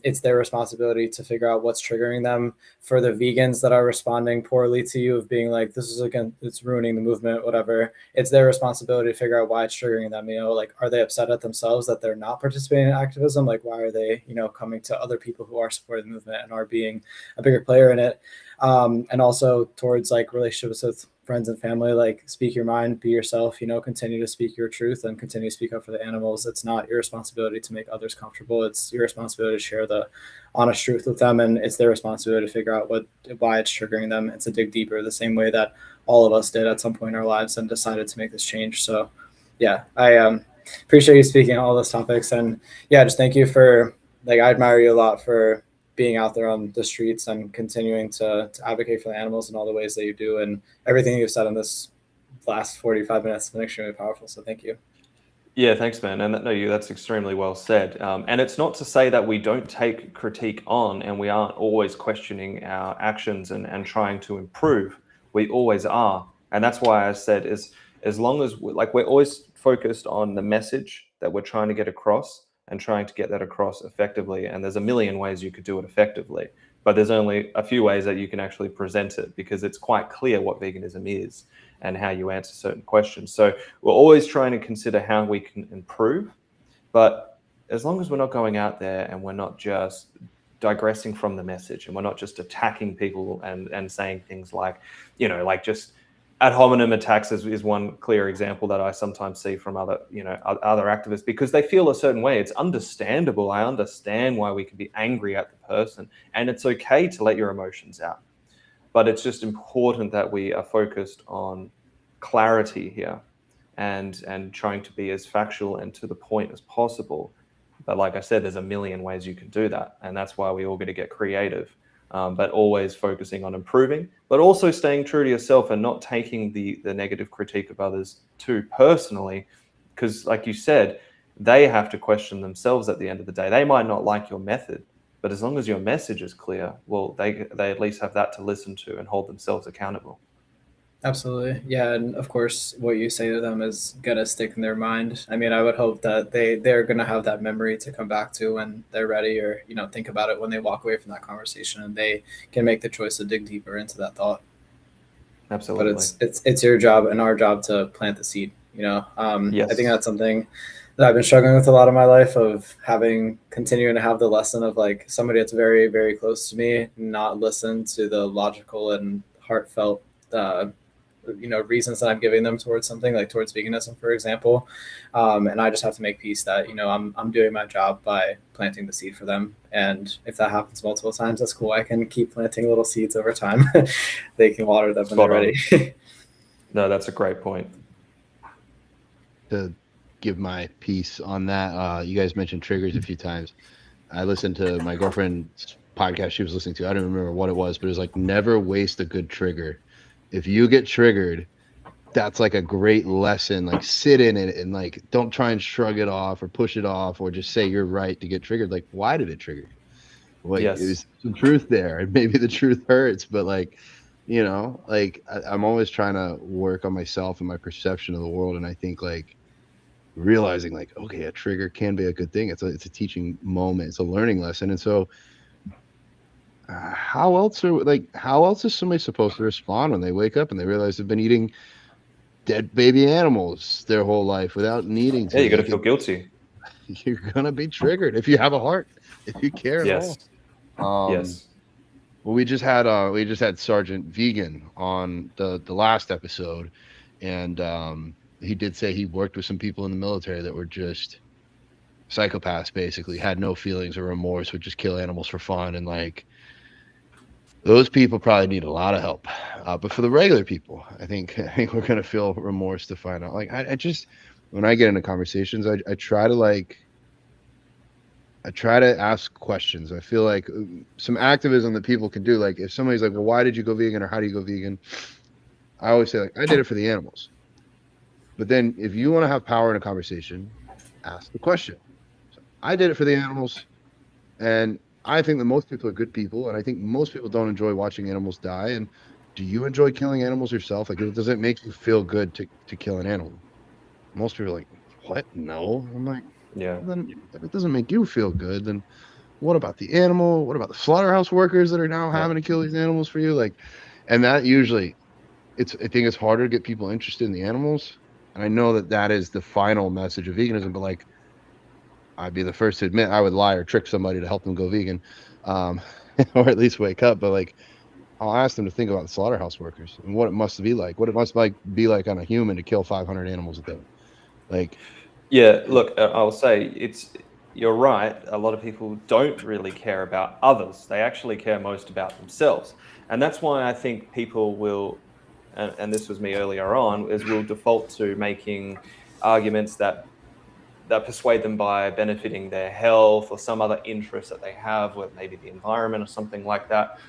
it's their responsibility to figure out what's triggering them. For the vegans that are responding poorly to you of being like, this is, again, it's ruining the movement, whatever, it's their responsibility to figure out why it's triggering them. You know, like, are they upset at themselves that they're not participating in activism? Like, why are they, you know, coming to other people who are supporting the movement and are being a bigger player in it? And also towards like relationships with friends and family, like speak your mind, be yourself, you know, continue to speak your truth and continue to speak up for the animals. It's not your responsibility to make others comfortable. It's your responsibility to share the honest truth with them. And it's their responsibility to figure out why it's triggering them. And to dig deeper the same way that all of us did at some point in our lives and decided to make this change. So yeah, I appreciate you speaking on all those topics. And yeah, just thank you for, like, I admire you a lot for being out there on the streets and continuing to advocate for the animals in all the ways that you do. And everything you've said in this last 45 minutes has been extremely powerful. So thank you. Yeah, thanks, man. And that's extremely well said. And it's not to say that we don't take critique on and we aren't always questioning our actions and trying to improve. We always are. And that's why I said as long as we're always focused on the message that we're trying to get across and trying to get that across effectively. And there's a million ways you could do it effectively, but there's only a few ways that you can actually present it, because it's quite clear what veganism is and how you answer certain questions. So we're always trying to consider how we can improve, but as long as we're not going out there and we're not just digressing from the message and we're not just attacking people and saying things like, you know, like just ad hominem attacks is one clear example that I sometimes see from other activists, because they feel a certain way. It's understandable. I understand why we can be angry at the person, and it's okay to let your emotions out. But it's just important that we are focused on clarity here and trying to be as factual and to the point as possible. But like I said, there's a million ways you can do that. And that's why we all got to get creative, but always focusing on improving, but also staying true to yourself and not taking the negative critique of others too personally. Because like you said, they have to question themselves at the end of the day. They might not like your method, but as long as your message is clear, well, they at least have that to listen to and hold themselves accountable. Absolutely. Yeah. And of course, what you say to them is going to stick in their mind. I mean, I would hope that they're going to have that memory to come back to when they're ready, or, you know, think about it when they walk away from that conversation, and they can make the choice to dig deeper into that thought. Absolutely. But it's your job and our job to plant the seed, you know? Yes. I think that's something that I've been struggling with a lot of my life, of continuing to have the lesson of like somebody that's very, very close to me, not listen to the logical and heartfelt, reasons that I'm giving them towards something, like towards veganism, for example. And I just have to make peace that, you know, I'm doing my job by planting the seed for them. And if that happens multiple times, that's cool. I can keep planting little seeds over time. They can water them when they're ready. No, that's a great point. To give my piece on that, you guys mentioned triggers a few times. I listened to my girlfriend's podcast she was listening to. I don't remember what it was, but it was like, never waste a good trigger. If you get triggered, that's like a great lesson. Like, sit in it and like, don't try and shrug it off or push it off or just say you're right to get triggered. Like, why did it trigger you? Like, yes. There's some truth there, and maybe the truth hurts, but like, you know, like I'm always trying to work on myself and my perception of the world. And I think like realizing like, okay, a trigger can be a good thing. It's a teaching moment. It's a learning lesson. And so how else is somebody supposed to respond when they wake up and they realize they've been eating dead baby animals their whole life without needing to? Yeah, you got to feel guilty. You're gonna be triggered if you have a heart, if you care at all. Yes. Well, we just had Sergeant Vegan on the last episode, and he did say he worked with some people in the military that were just psychopaths, basically had no feelings or remorse, would just kill animals for fun, and like, those people probably need a lot of help. But for the regular people, I think we're going to feel remorse to find out. Like, I just, when I get into conversations, I try to like, I try to ask questions. I feel like some activism that people can do, like if somebody's like, well, why did you go vegan, or how do you go vegan? I always say, like, I did it for the animals. But then if you want to have power in a conversation, ask the question. So I did it for the animals, and I think that most people are good people, and I think most people don't enjoy watching animals die. And do you enjoy killing animals yourself? Like, does it make you feel good to kill an animal? Most people are like, what? No. I'm like, Yeah. well, then if it doesn't make you feel good, then what about the animal? What about the slaughterhouse workers that are now having to kill these animals for you? Like, and that usually, I think it's harder to get people interested in the animals. And I know that that is the final message of veganism, but like, I'd be the first to admit I would lie or trick somebody to help them go vegan, um, or at least wake up. But like, I'll ask them to think about the slaughterhouse workers and what it must be like, what it must be like on a human to kill 500 animals a day. Like, yeah, look, I'll say you're right. A lot of people don't really care about others. They actually care most about themselves. And that's why I think people will, and this was me earlier on, is will default to making arguments that persuade them by benefiting their health or some other interest that they have, with maybe the environment or something like that.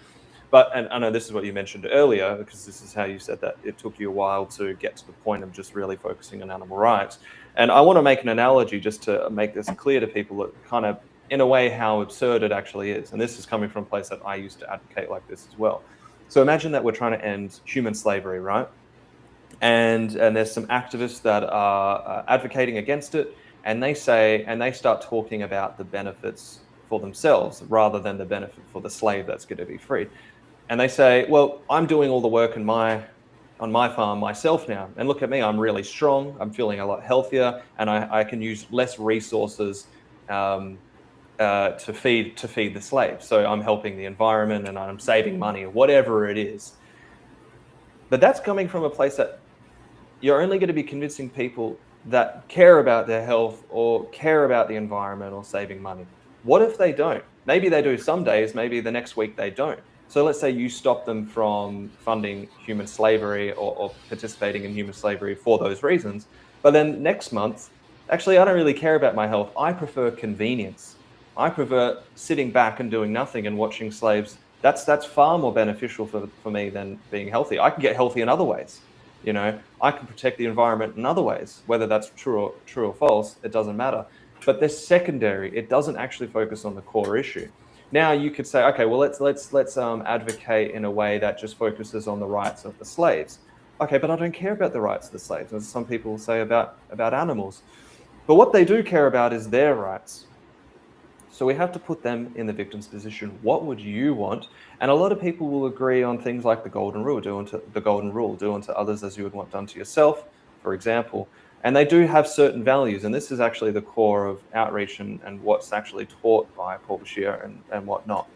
But, and I know this is what you mentioned earlier, because this is how you said that it took you a while to get to the point of just really focusing on animal rights. And I want to make an analogy just to make this clear to people, that kind of, in a way, how absurd it actually is. And this is coming from a place that I used to advocate like this as well. So imagine that we're trying to end human slavery, right? And there's some activists that are advocating against it, and they start talking about the benefits for themselves rather than the benefit for the slave that's going to be freed. And they say, well, I'm doing all the work on my farm myself now, and look at me, I'm really strong, I'm feeling a lot healthier, and I can use less resources to feed the slave. So I'm helping the environment and I'm saving money, or whatever it is. But that's coming from a place that you're only going to be convincing people that care about their health or care about the environment or saving money. What if they don't? Maybe they do some days, maybe the next week they don't. So let's say you stop them from funding human slavery or participating in human slavery for those reasons. But then next month, actually, I don't really care about my health. I prefer convenience. I prefer sitting back and doing nothing and watching slaves. That's far more beneficial for me than being healthy. I can get healthy in other ways. You know, I can protect the environment in other ways, whether that's true or false, it doesn't matter. But they're secondary. It doesn't actually focus on the core issue. Now you could say, okay, well, let's advocate in a way that just focuses on the rights of the slaves. Okay, but I don't care about the rights of the slaves, as some people say about animals. But what they do care about is their rights. So we have to put them in the victim's position. What would you want? And a lot of people will agree on things like the golden rule, do unto others as you would want done to yourself, for example. And they do have certain values. And this is actually the core of outreach and what's actually taught by Paul Bashir and whatnot.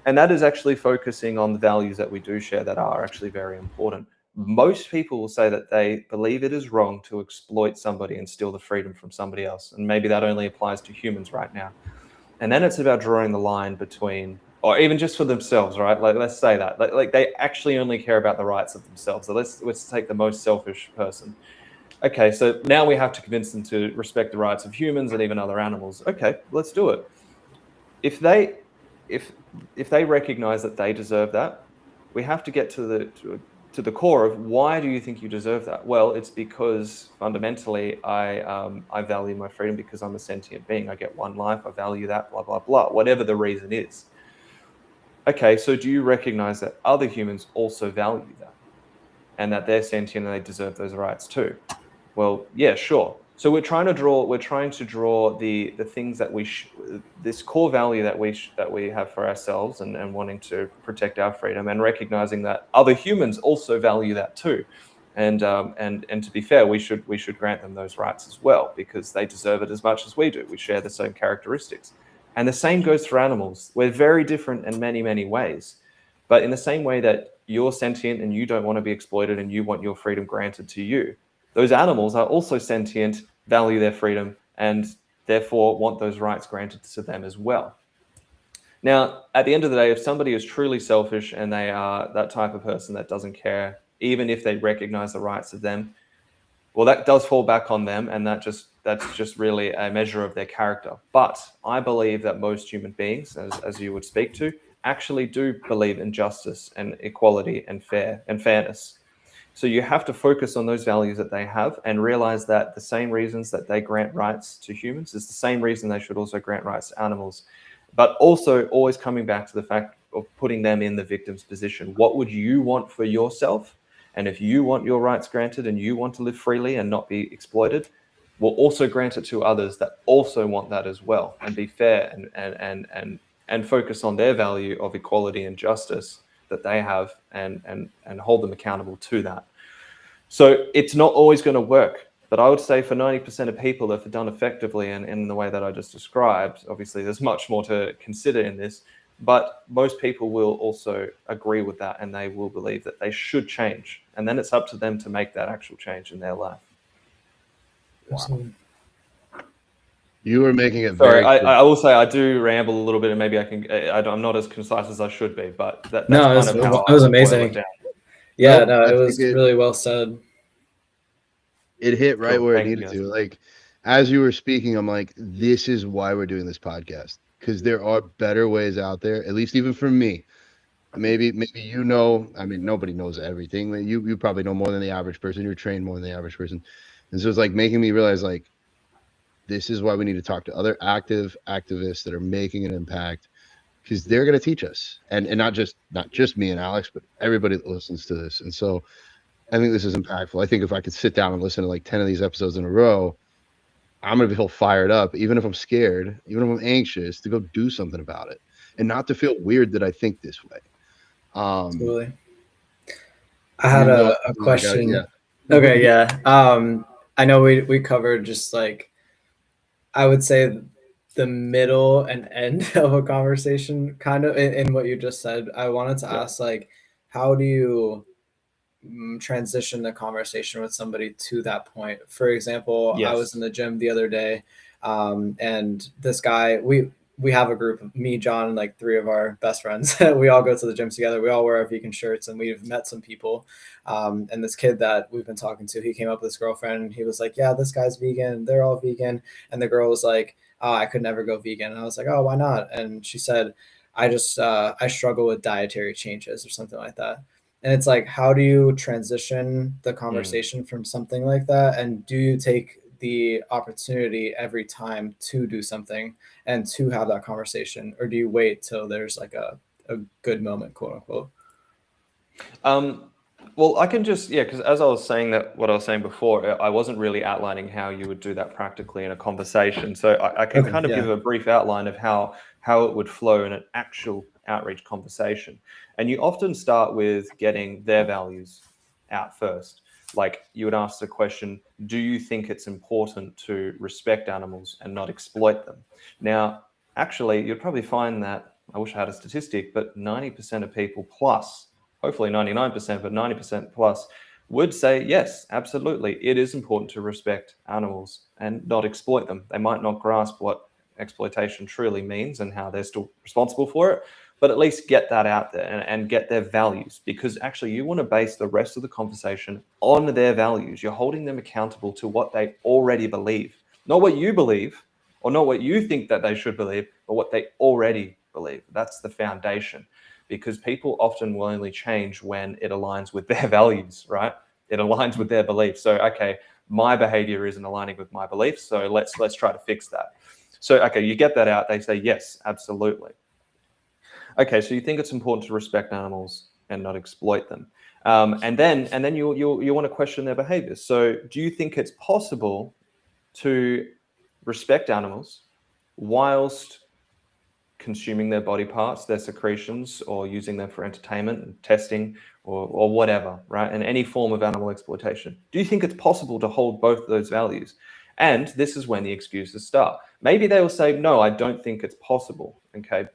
And that is actually focusing on the values that we do share that are actually very important. Most people will say that they believe it is wrong to exploit somebody and steal the freedom from somebody else. And maybe that only applies to humans right now. And then it's about drawing the line between, or even just for themselves, right? Like, let's say that, like they actually only care about the rights of themselves. So let's take the most selfish person. Okay, so now we have to convince them to respect the rights of humans and even other animals. Okay, let's do it. If they recognize that they deserve that, we have to get to the core of, why do you think you deserve that? Well, it's because fundamentally I value my freedom because I'm a sentient being. I get one life, I value that, blah, blah, blah, whatever the reason is. Okay, so do you recognize that other humans also value that and that they're sentient and they deserve those rights too? Well, yeah, sure. So we're trying to draw the things that this core value that we have for ourselves and wanting to protect our freedom, and recognizing that other humans also value that too. And to be fair, we should grant them those rights as well, because they deserve it as much as we do. We share the same characteristics. And the same goes for animals. We're very different in many, many ways. But in the same way that you're sentient and you don't want to be exploited and you want your freedom granted to you, those animals are also sentient, value their freedom, and therefore want those rights granted to them as well. Now, at the end of the day, if somebody is truly selfish and they are that type of person that doesn't care, even if they recognize the rights of them, well, that does fall back on them, and that just that's just really a measure of their character. But I believe that most human beings, as you would speak to, actually do believe in justice and equality and fairness. So you have to focus on those values that they have and realize that the same reasons that they grant rights to humans is the same reason they should also grant rights to animals. But also always coming back to the fact of putting them in the victim's position. What would you want for yourself? And if you want your rights granted and you want to live freely and not be exploited, we'll also grant it to others that also want that as well, and be fair and focus on their value of equality and justice that they have, and hold them accountable to that. So it's not always going to work, but I would say for 90% of people, if done effectively and in the way that I just described, obviously there's much more to consider in this, but most people will also agree with that, and they will believe that they should change. And then it's up to them to make that actual change in their life. Wow. You were making it Sorry, very I will say I do ramble a little bit, and maybe I'm not as concise as I should be, but that's kind of how it was amazing. It down. Yeah, no, it was really well said. It hit right where it needed to. Like, as you were speaking, I'm like, this is why we're doing this podcast, because there are better ways out there, at least even for me. Maybe you know, I mean, nobody knows everything. You probably know more than the average person. You're trained more than the average person. And so it's like making me realize, like, this is why we need to talk to other activists that are making an impact, because they're going to teach us, and not just me and Alex, but everybody that listens to this. And so I think this is impactful. I think if I could sit down and listen to like 10 of these episodes in a row, I'm going to feel fired up, even if I'm scared, even if I'm anxious, to go do something about it, and not to feel weird that I think this way. Totally. I had a question. Yeah. Okay. Yeah. I know we covered just like, I would say the middle and end of a conversation kind of in what you just said. I wanted to ask, like, how do you transition the conversation with somebody to that point? For example, I was in the gym the other day, and this guy, we have a group, me, John, and like 3 of our best friends. We all go to the gym together. We all wear our vegan shirts, and we've met some people. And this kid that we've been talking to, he came up with his girlfriend, and he was like, yeah, this guy's vegan. They're all vegan. And the girl was like, oh, I could never go vegan. And I was like, oh, why not? And she said, I struggle with dietary changes or something like that. And it's like, how do you transition the conversation from something like that? And do you take the opportunity every time to do something and to have that conversation, or do you wait till there's like a good moment, quote unquote? Well, I can just, because as I was saying what I was saying before, I wasn't really outlining how you would do that practically in a conversation. So I can kind of give a brief outline of how it would flow in an actual outreach conversation. And you often start with getting their values out first. Like, you would ask the question, do you think it's important to respect animals and not exploit them? Now, actually, you'd probably find that, I wish I had a statistic, but 90% of people plus, hopefully 99%, but 90% plus would say, yes, absolutely. It is important to respect animals and not exploit them. They might not grasp what exploitation truly means and how they're still responsible for it, but at least get that out there and get their values, because actually you want to base the rest of the conversation on their values. You're holding them accountable to what they already believe, not what you believe or not what you think that they should believe, but what they already believe. That's the foundation, because people often will only change when it aligns with their values, right? It aligns with their beliefs. So, okay, my behavior isn't aligning with my beliefs, so let's try to fix that. So, okay, you get that out. They say, yes, absolutely. Okay, so you think it's important to respect animals and not exploit them, and then you want to question their behaviors. So, do you think it's possible to respect animals whilst consuming their body parts, their secretions, or using them for entertainment and testing or whatever, right? And any form of animal exploitation? Do you think it's possible to hold both of those values? And this is when the excuses start. Maybe they will say, no, I don't think it's possible. Okay,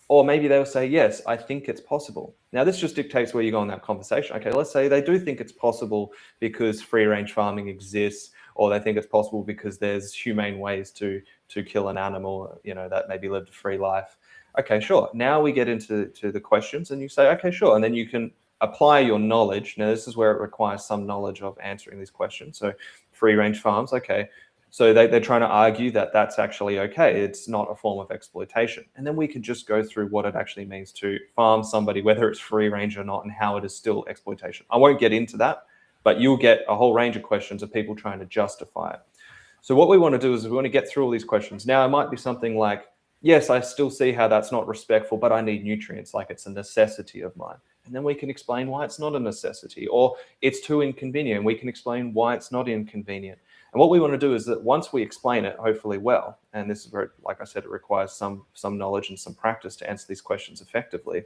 or maybe they'll say, yes, I think it's possible. Now, this just dictates where you go in that conversation. Okay, let's say they do think it's possible because free-range farming exists, or they think it's possible because there's humane ways to kill an animal, that maybe lived a free life. Okay, sure. Now we get into the questions, and you say, okay, sure. And then you can apply your knowledge. Now, this is where it requires some knowledge of answering these questions. So free-range farms, okay. So they're trying to argue that that's actually okay. It's not a form of exploitation. And then we could just go through what it actually means to farm somebody, whether it's free range or not, and how it is still exploitation. I won't get into that, but you'll get a whole range of questions of people trying to justify it. So what we want to do is we want to get through all these questions. Now, it might be something like, yes, I still see how that's not respectful, but I need nutrients, like it's a necessity of mine. And then we can explain why it's not a necessity, or it's too inconvenient. And we can explain why it's not inconvenient. And what we want to do is that once we explain it, hopefully well, and this is where, like I said, it requires some knowledge and some practice to answer these questions effectively.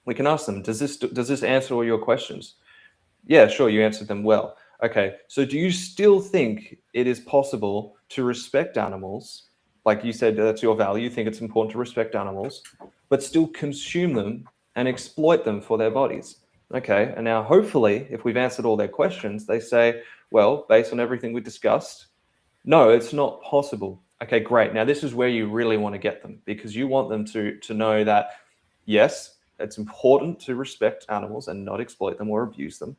We can ask them, does this answer all your questions? Yeah, sure, you answered them well. Okay, so do you still think it is possible to respect animals? Like you said, that's your value. You think it's important to respect animals, but still consume them and exploit them for their bodies. Okay, and now hopefully, if we've answered all their questions, they say, well, based on everything we discussed, no, it's not possible. Okay, great. Now this is where you really want to get them, because you want them to know that, yes, it's important to respect animals and not exploit them or abuse them.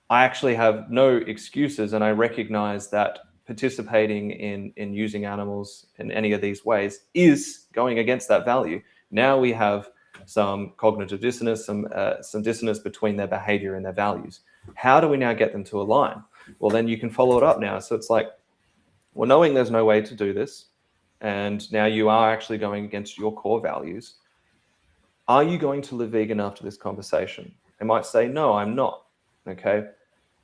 I actually have no excuses, and I recognize that participating in using animals in any of these ways is going against that value. Now we have some cognitive dissonance, some dissonance between their behavior and their values. How do we now get them to align? Well, then you can follow it up now. So it's like, well, knowing there's no way to do this, and now you are actually going against your core values, are you going to live vegan after this conversation? They might say, no, I'm not. Okay.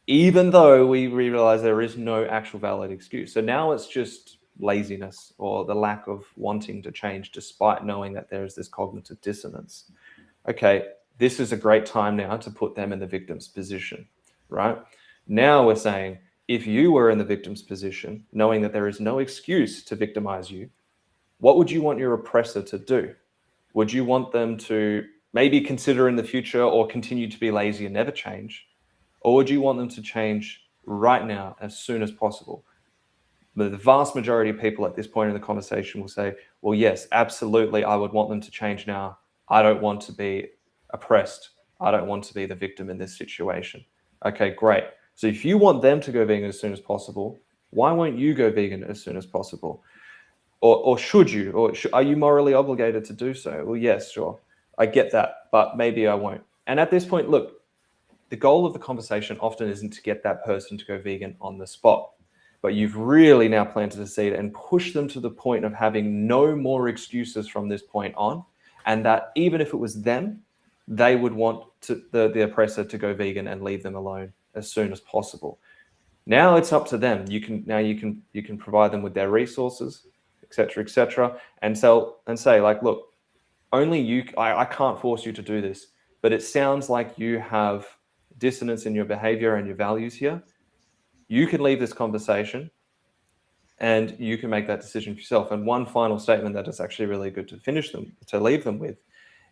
Even though we realize there is no actual valid excuse. So now it's just laziness or the lack of wanting to change despite knowing that there is this cognitive dissonance. Okay, this is a great time now to put them in the victim's position, right? Now we're saying, if you were in the victim's position, knowing that there is no excuse to victimize you, what would you want your oppressor to do? Would you want them to maybe consider in the future or continue to be lazy and never change? Or would you want them to change right now as soon as possible? But the vast majority of people at this point in the conversation will say, well, yes, absolutely, I would want them to change now. I don't want to be oppressed. I don't want to be the victim in this situation. Okay, great. So if you want them to go vegan as soon as possible, why won't you go vegan as soon as possible? Or should you? Or are you morally obligated to do so? Well, yes, sure. I get that, but maybe I won't. And at this point, look, the goal of the conversation often isn't to get that person to go vegan on the spot, but you've really now planted a seed and pushed them to the point of having no more excuses from this point on. And that even if it was them, they would want the oppressor to go vegan and leave them alone as soon as possible. Now it's up to them. You can provide them with their resources, et cetera, and say like, look, only you, I can't force you to do this, but it sounds like you have dissonance in your behavior and your values here. You can leave this conversation and you can make that decision for yourself. And one final statement that is actually really good to leave them with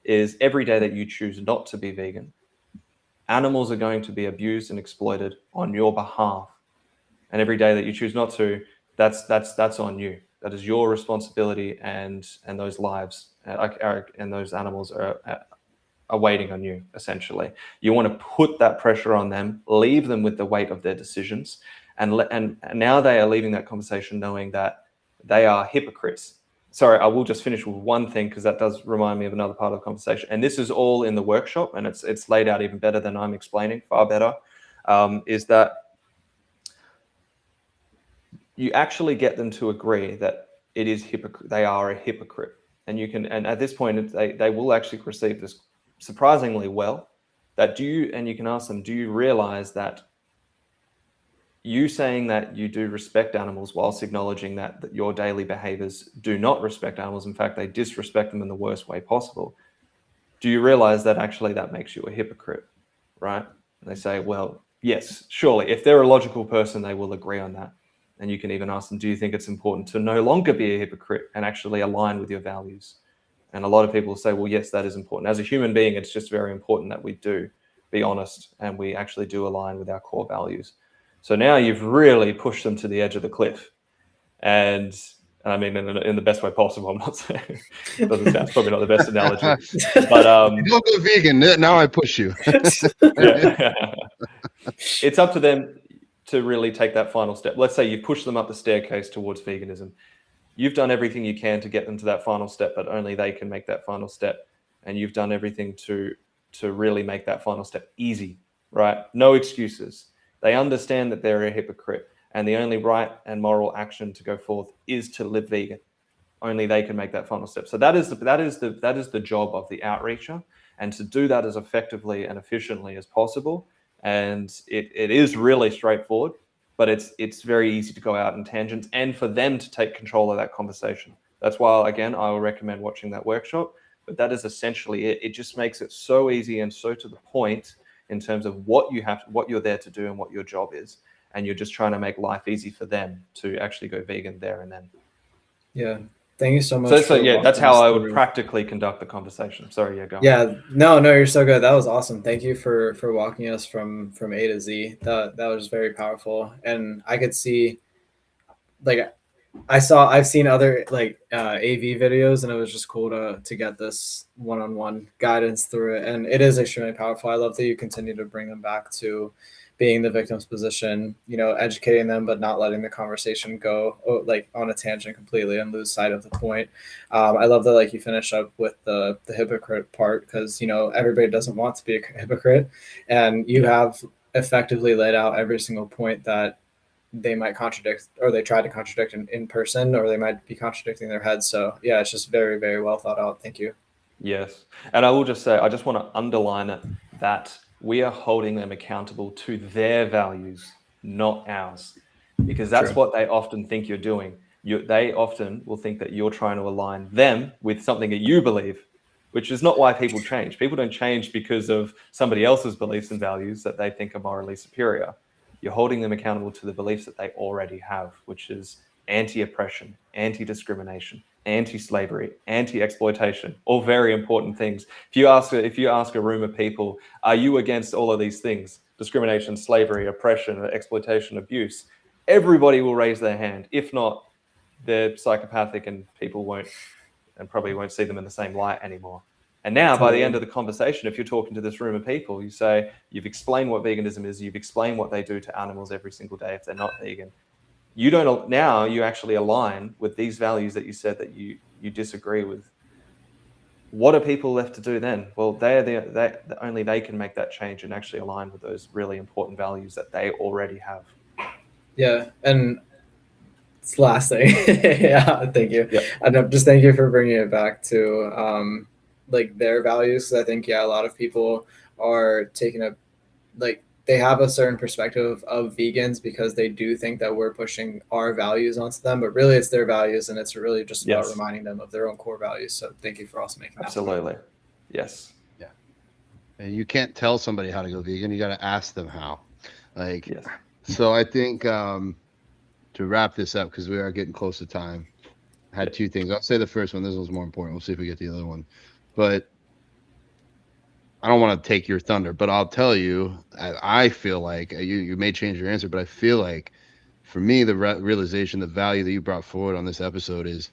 is, every day that you choose not to be vegan, animals are going to be abused and exploited on your behalf. And every day that you choose not to, that's on you. That is your responsibility, and those lives and those animals are waiting on you, essentially. You want to put that pressure on them, leave them with the weight of their decisions, and now they are leaving that conversation knowing that they are hypocrites. Sorry, I will just finish with one thing, because that does remind me of another part of the conversation. And this is all in the workshop, and it's laid out even better than I'm explaining, far better, is that you actually get them to agree that it is they are a hypocrite. And at this point, they will actually receive this surprisingly well. And you can ask them, do you realize that you saying that you do respect animals whilst acknowledging that your daily behaviors do not respect animals, in fact, they disrespect them in the worst way possible, do you realize that actually that makes you a hypocrite, right? And they say, well, yes, surely. If they're a logical person, they will agree on that. And you can even ask them, do you think it's important to no longer be a hypocrite and actually align with your values? And a lot of people say, well, yes, that is important. As a human being, it's just very important that we do be honest and we actually do align with our core values. So now you've really pushed them to the edge of the cliff. And I mean, in the best way possible. I'm not saying, it doesn't sound, probably not the best analogy. But don't go vegan. Now I push you. Yeah. It's up to them. to really take that final step. Let's say you push them up the staircase towards veganism. You've done everything you can to get them to that final step, but only they can make that final step. And you've done everything to really make that final step easy, right? No excuses. They understand that they're a hypocrite, and the only right and moral action to go forth is to live vegan. Only they can make that final step. So that is the job of the outreacher, and to do that as effectively and efficiently as possible. And it is really straightforward, but it's very easy to go out in tangents and for them to take control of that conversation. That's why, again, I will recommend watching that workshop. But that is essentially it. It just makes it so easy and so to the point in terms of what you're there to do and what your job is. And you're just trying to make life easy for them to actually go vegan there and then. Yeah. Thank you so much. So yeah, that's how I would practically conduct the conversation. Sorry, yeah, go on. Yeah, no, you're so good. That was awesome. Thank you for walking us from A to Z. That was very powerful. And I could see, like, I've seen other like AV videos, and it was just cool to get this one-on-one guidance through it. And it is extremely powerful. I love that you continue to bring them back to being the victim's position, educating them, but not letting the conversation go like on a tangent completely and lose sight of the point. I love that, like, you finish up with the hypocrite part, because, everybody doesn't want to be a hypocrite, and you have effectively laid out every single point that they might contradict, or they try to contradict in person, or they might be contradicting their heads. So yeah, it's just very, very well thought out. Thank you. Yes. And I will just say, I just want to underline it, that we are holding them accountable to their values, not ours, because that's True. what they often think you're doing. They often will think that you're trying to align them with something that you believe, which is not why people change. People don't change because of somebody else's beliefs and values that they think are morally superior. You're holding them accountable to the beliefs that they already have, which is anti-oppression, anti-discrimination, anti-slavery, anti-exploitation, all very important things. If you ask a room of people, are you against all of these things? Discrimination, slavery, oppression, exploitation, abuse. Everybody will raise their hand. If not, they're psychopathic, and people probably won't see them in the same light anymore. And now, by the end of the conversation, if you're talking to this room of people, you say, you've explained what veganism is, you've explained what they do to animals every single day if they're not vegan. Now you actually align with these values that you said that you disagree with. What are people left to do then? Well, only they can make that change and actually align with those really important values that they already have. Yeah, and it's the last thing. Yeah, thank you. Yeah. And just thank you for bringing it back to like their values. I think, a lot of people are they have a certain perspective of vegans because they do think that we're pushing our values onto them, but really it's their values, and it's really just about reminding them of their own core values. So thank you for also making that. Absolutely. Yes. Yeah. And you can't tell somebody how to go vegan. You got to ask them how. Yes. So I think to wrap this up, because we are getting close to time, I had two things. I'll say the first one. This one's more important. We'll see if we get the other one. But I don't want to take your thunder, but I'll tell you, I feel like you may change your answer, but I feel like for me, the realization, the value that you brought forward on this episode is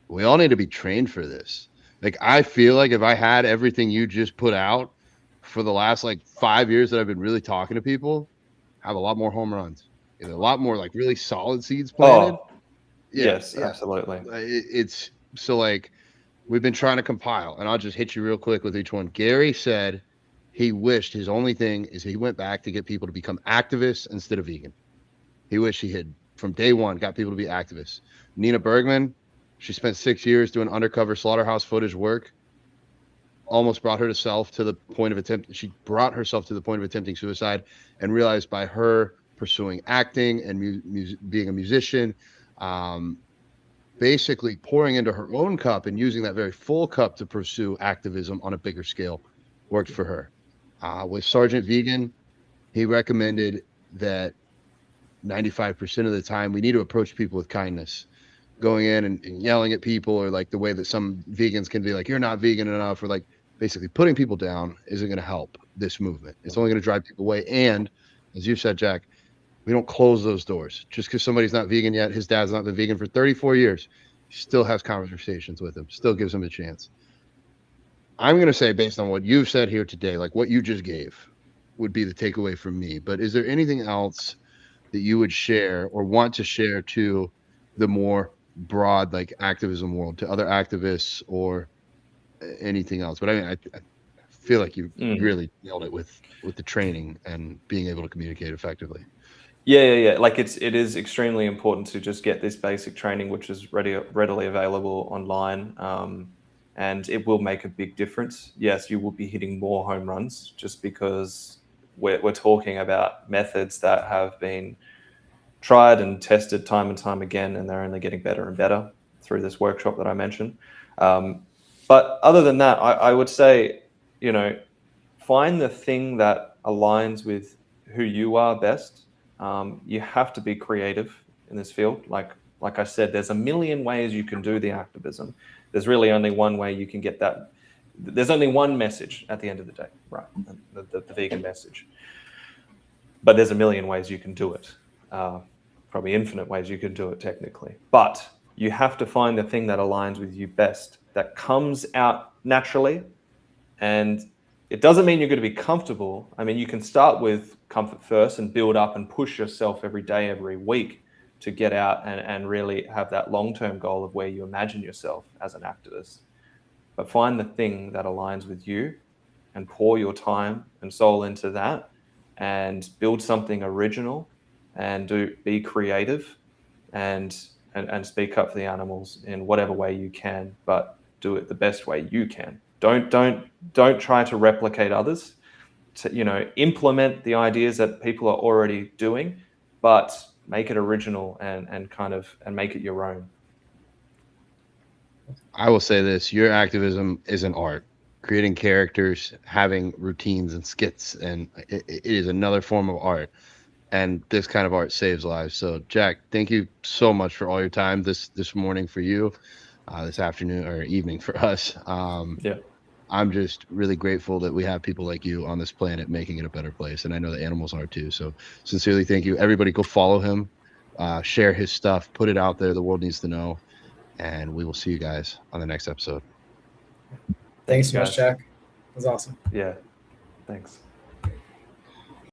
we all need to be trained for this. Like, I feel like if I had everything you just put out for the last 5 years that I've been really talking to people, I have a lot more home runs, a lot more really solid seeds planted. Oh, yes, absolutely. It's so we've been trying to compile, and I'll just hit you real quick with each one. Gary said he wished his only thing is he went back to get people to become activists instead of vegan. He wished he had, from day one, got people to be activists. Nina Bergman, she spent 6 years doing undercover slaughterhouse footage work. Almost brought herself to the point of attempting suicide, and realized by her pursuing acting and being a musician, basically pouring into her own cup and using that very full cup to pursue activism on a bigger scale worked for her. With Sergeant Vegan, he recommended that 95% of the time we need to approach people with kindness. Going in and yelling at people, or the way that some vegans can be you're not vegan enough, or basically putting people down isn't going to help this movement. It's only going to drive people away. And as you said, Jack, we don't close those doors. Just because somebody's not vegan yet, his dad's not been vegan for 34 years, he still has conversations with him, still gives him a chance. I'm going to say, based on what you've said here today, what you just gave would be the takeaway from me. But is there anything else that you would share or want to share to the more broad, like, activism world, to other activists or anything else? But I mean, I feel like you really nailed it with the training and being able to communicate effectively. Yeah. Like it is extremely important to just get this basic training, which is readily available online. And it will make a big difference. Yes, you will be hitting more home runs just because we're talking about methods that have been tried and tested time and time again, and they're only getting better and better through this workshop that I mentioned. But other than that, I would say, find the thing that aligns with who you are best. You have to be creative in this field. Like I said, there's a million ways you can do the activism. There's really only one way you can get that. There's only one message at the end of the day, right? The vegan message. But there's a million ways you can do it. Probably infinite ways you can do it technically. But you have to find the thing that aligns with you best, that comes out naturally. And it doesn't mean you're going to be comfortable. I mean, you can start with comfort first and build up and push yourself every day, every week to get out and really have that long-term goal of where you imagine yourself as an activist. But find the thing that aligns with you and pour your time and soul into that and build something original and be creative and speak up for the animals in whatever way you can, but do it the best way you can. Don't try to replicate others. To, implement the ideas that people are already doing, but make it original and make it your own. I will say this: your activism is an art. Creating characters, having routines and skits, and it is another form of art. And this kind of art saves lives. So, Jack, thank you so much for all your time this morning for you, this afternoon or evening for us. I'm just really grateful that we have people like you on this planet making it a better place. And I know the animals are too. So sincerely, thank you. Everybody go follow him, share his stuff, put it out there. The world needs to know. And we will see you guys on the next episode. Thanks so much, Jack. It was awesome. Yeah. Thanks.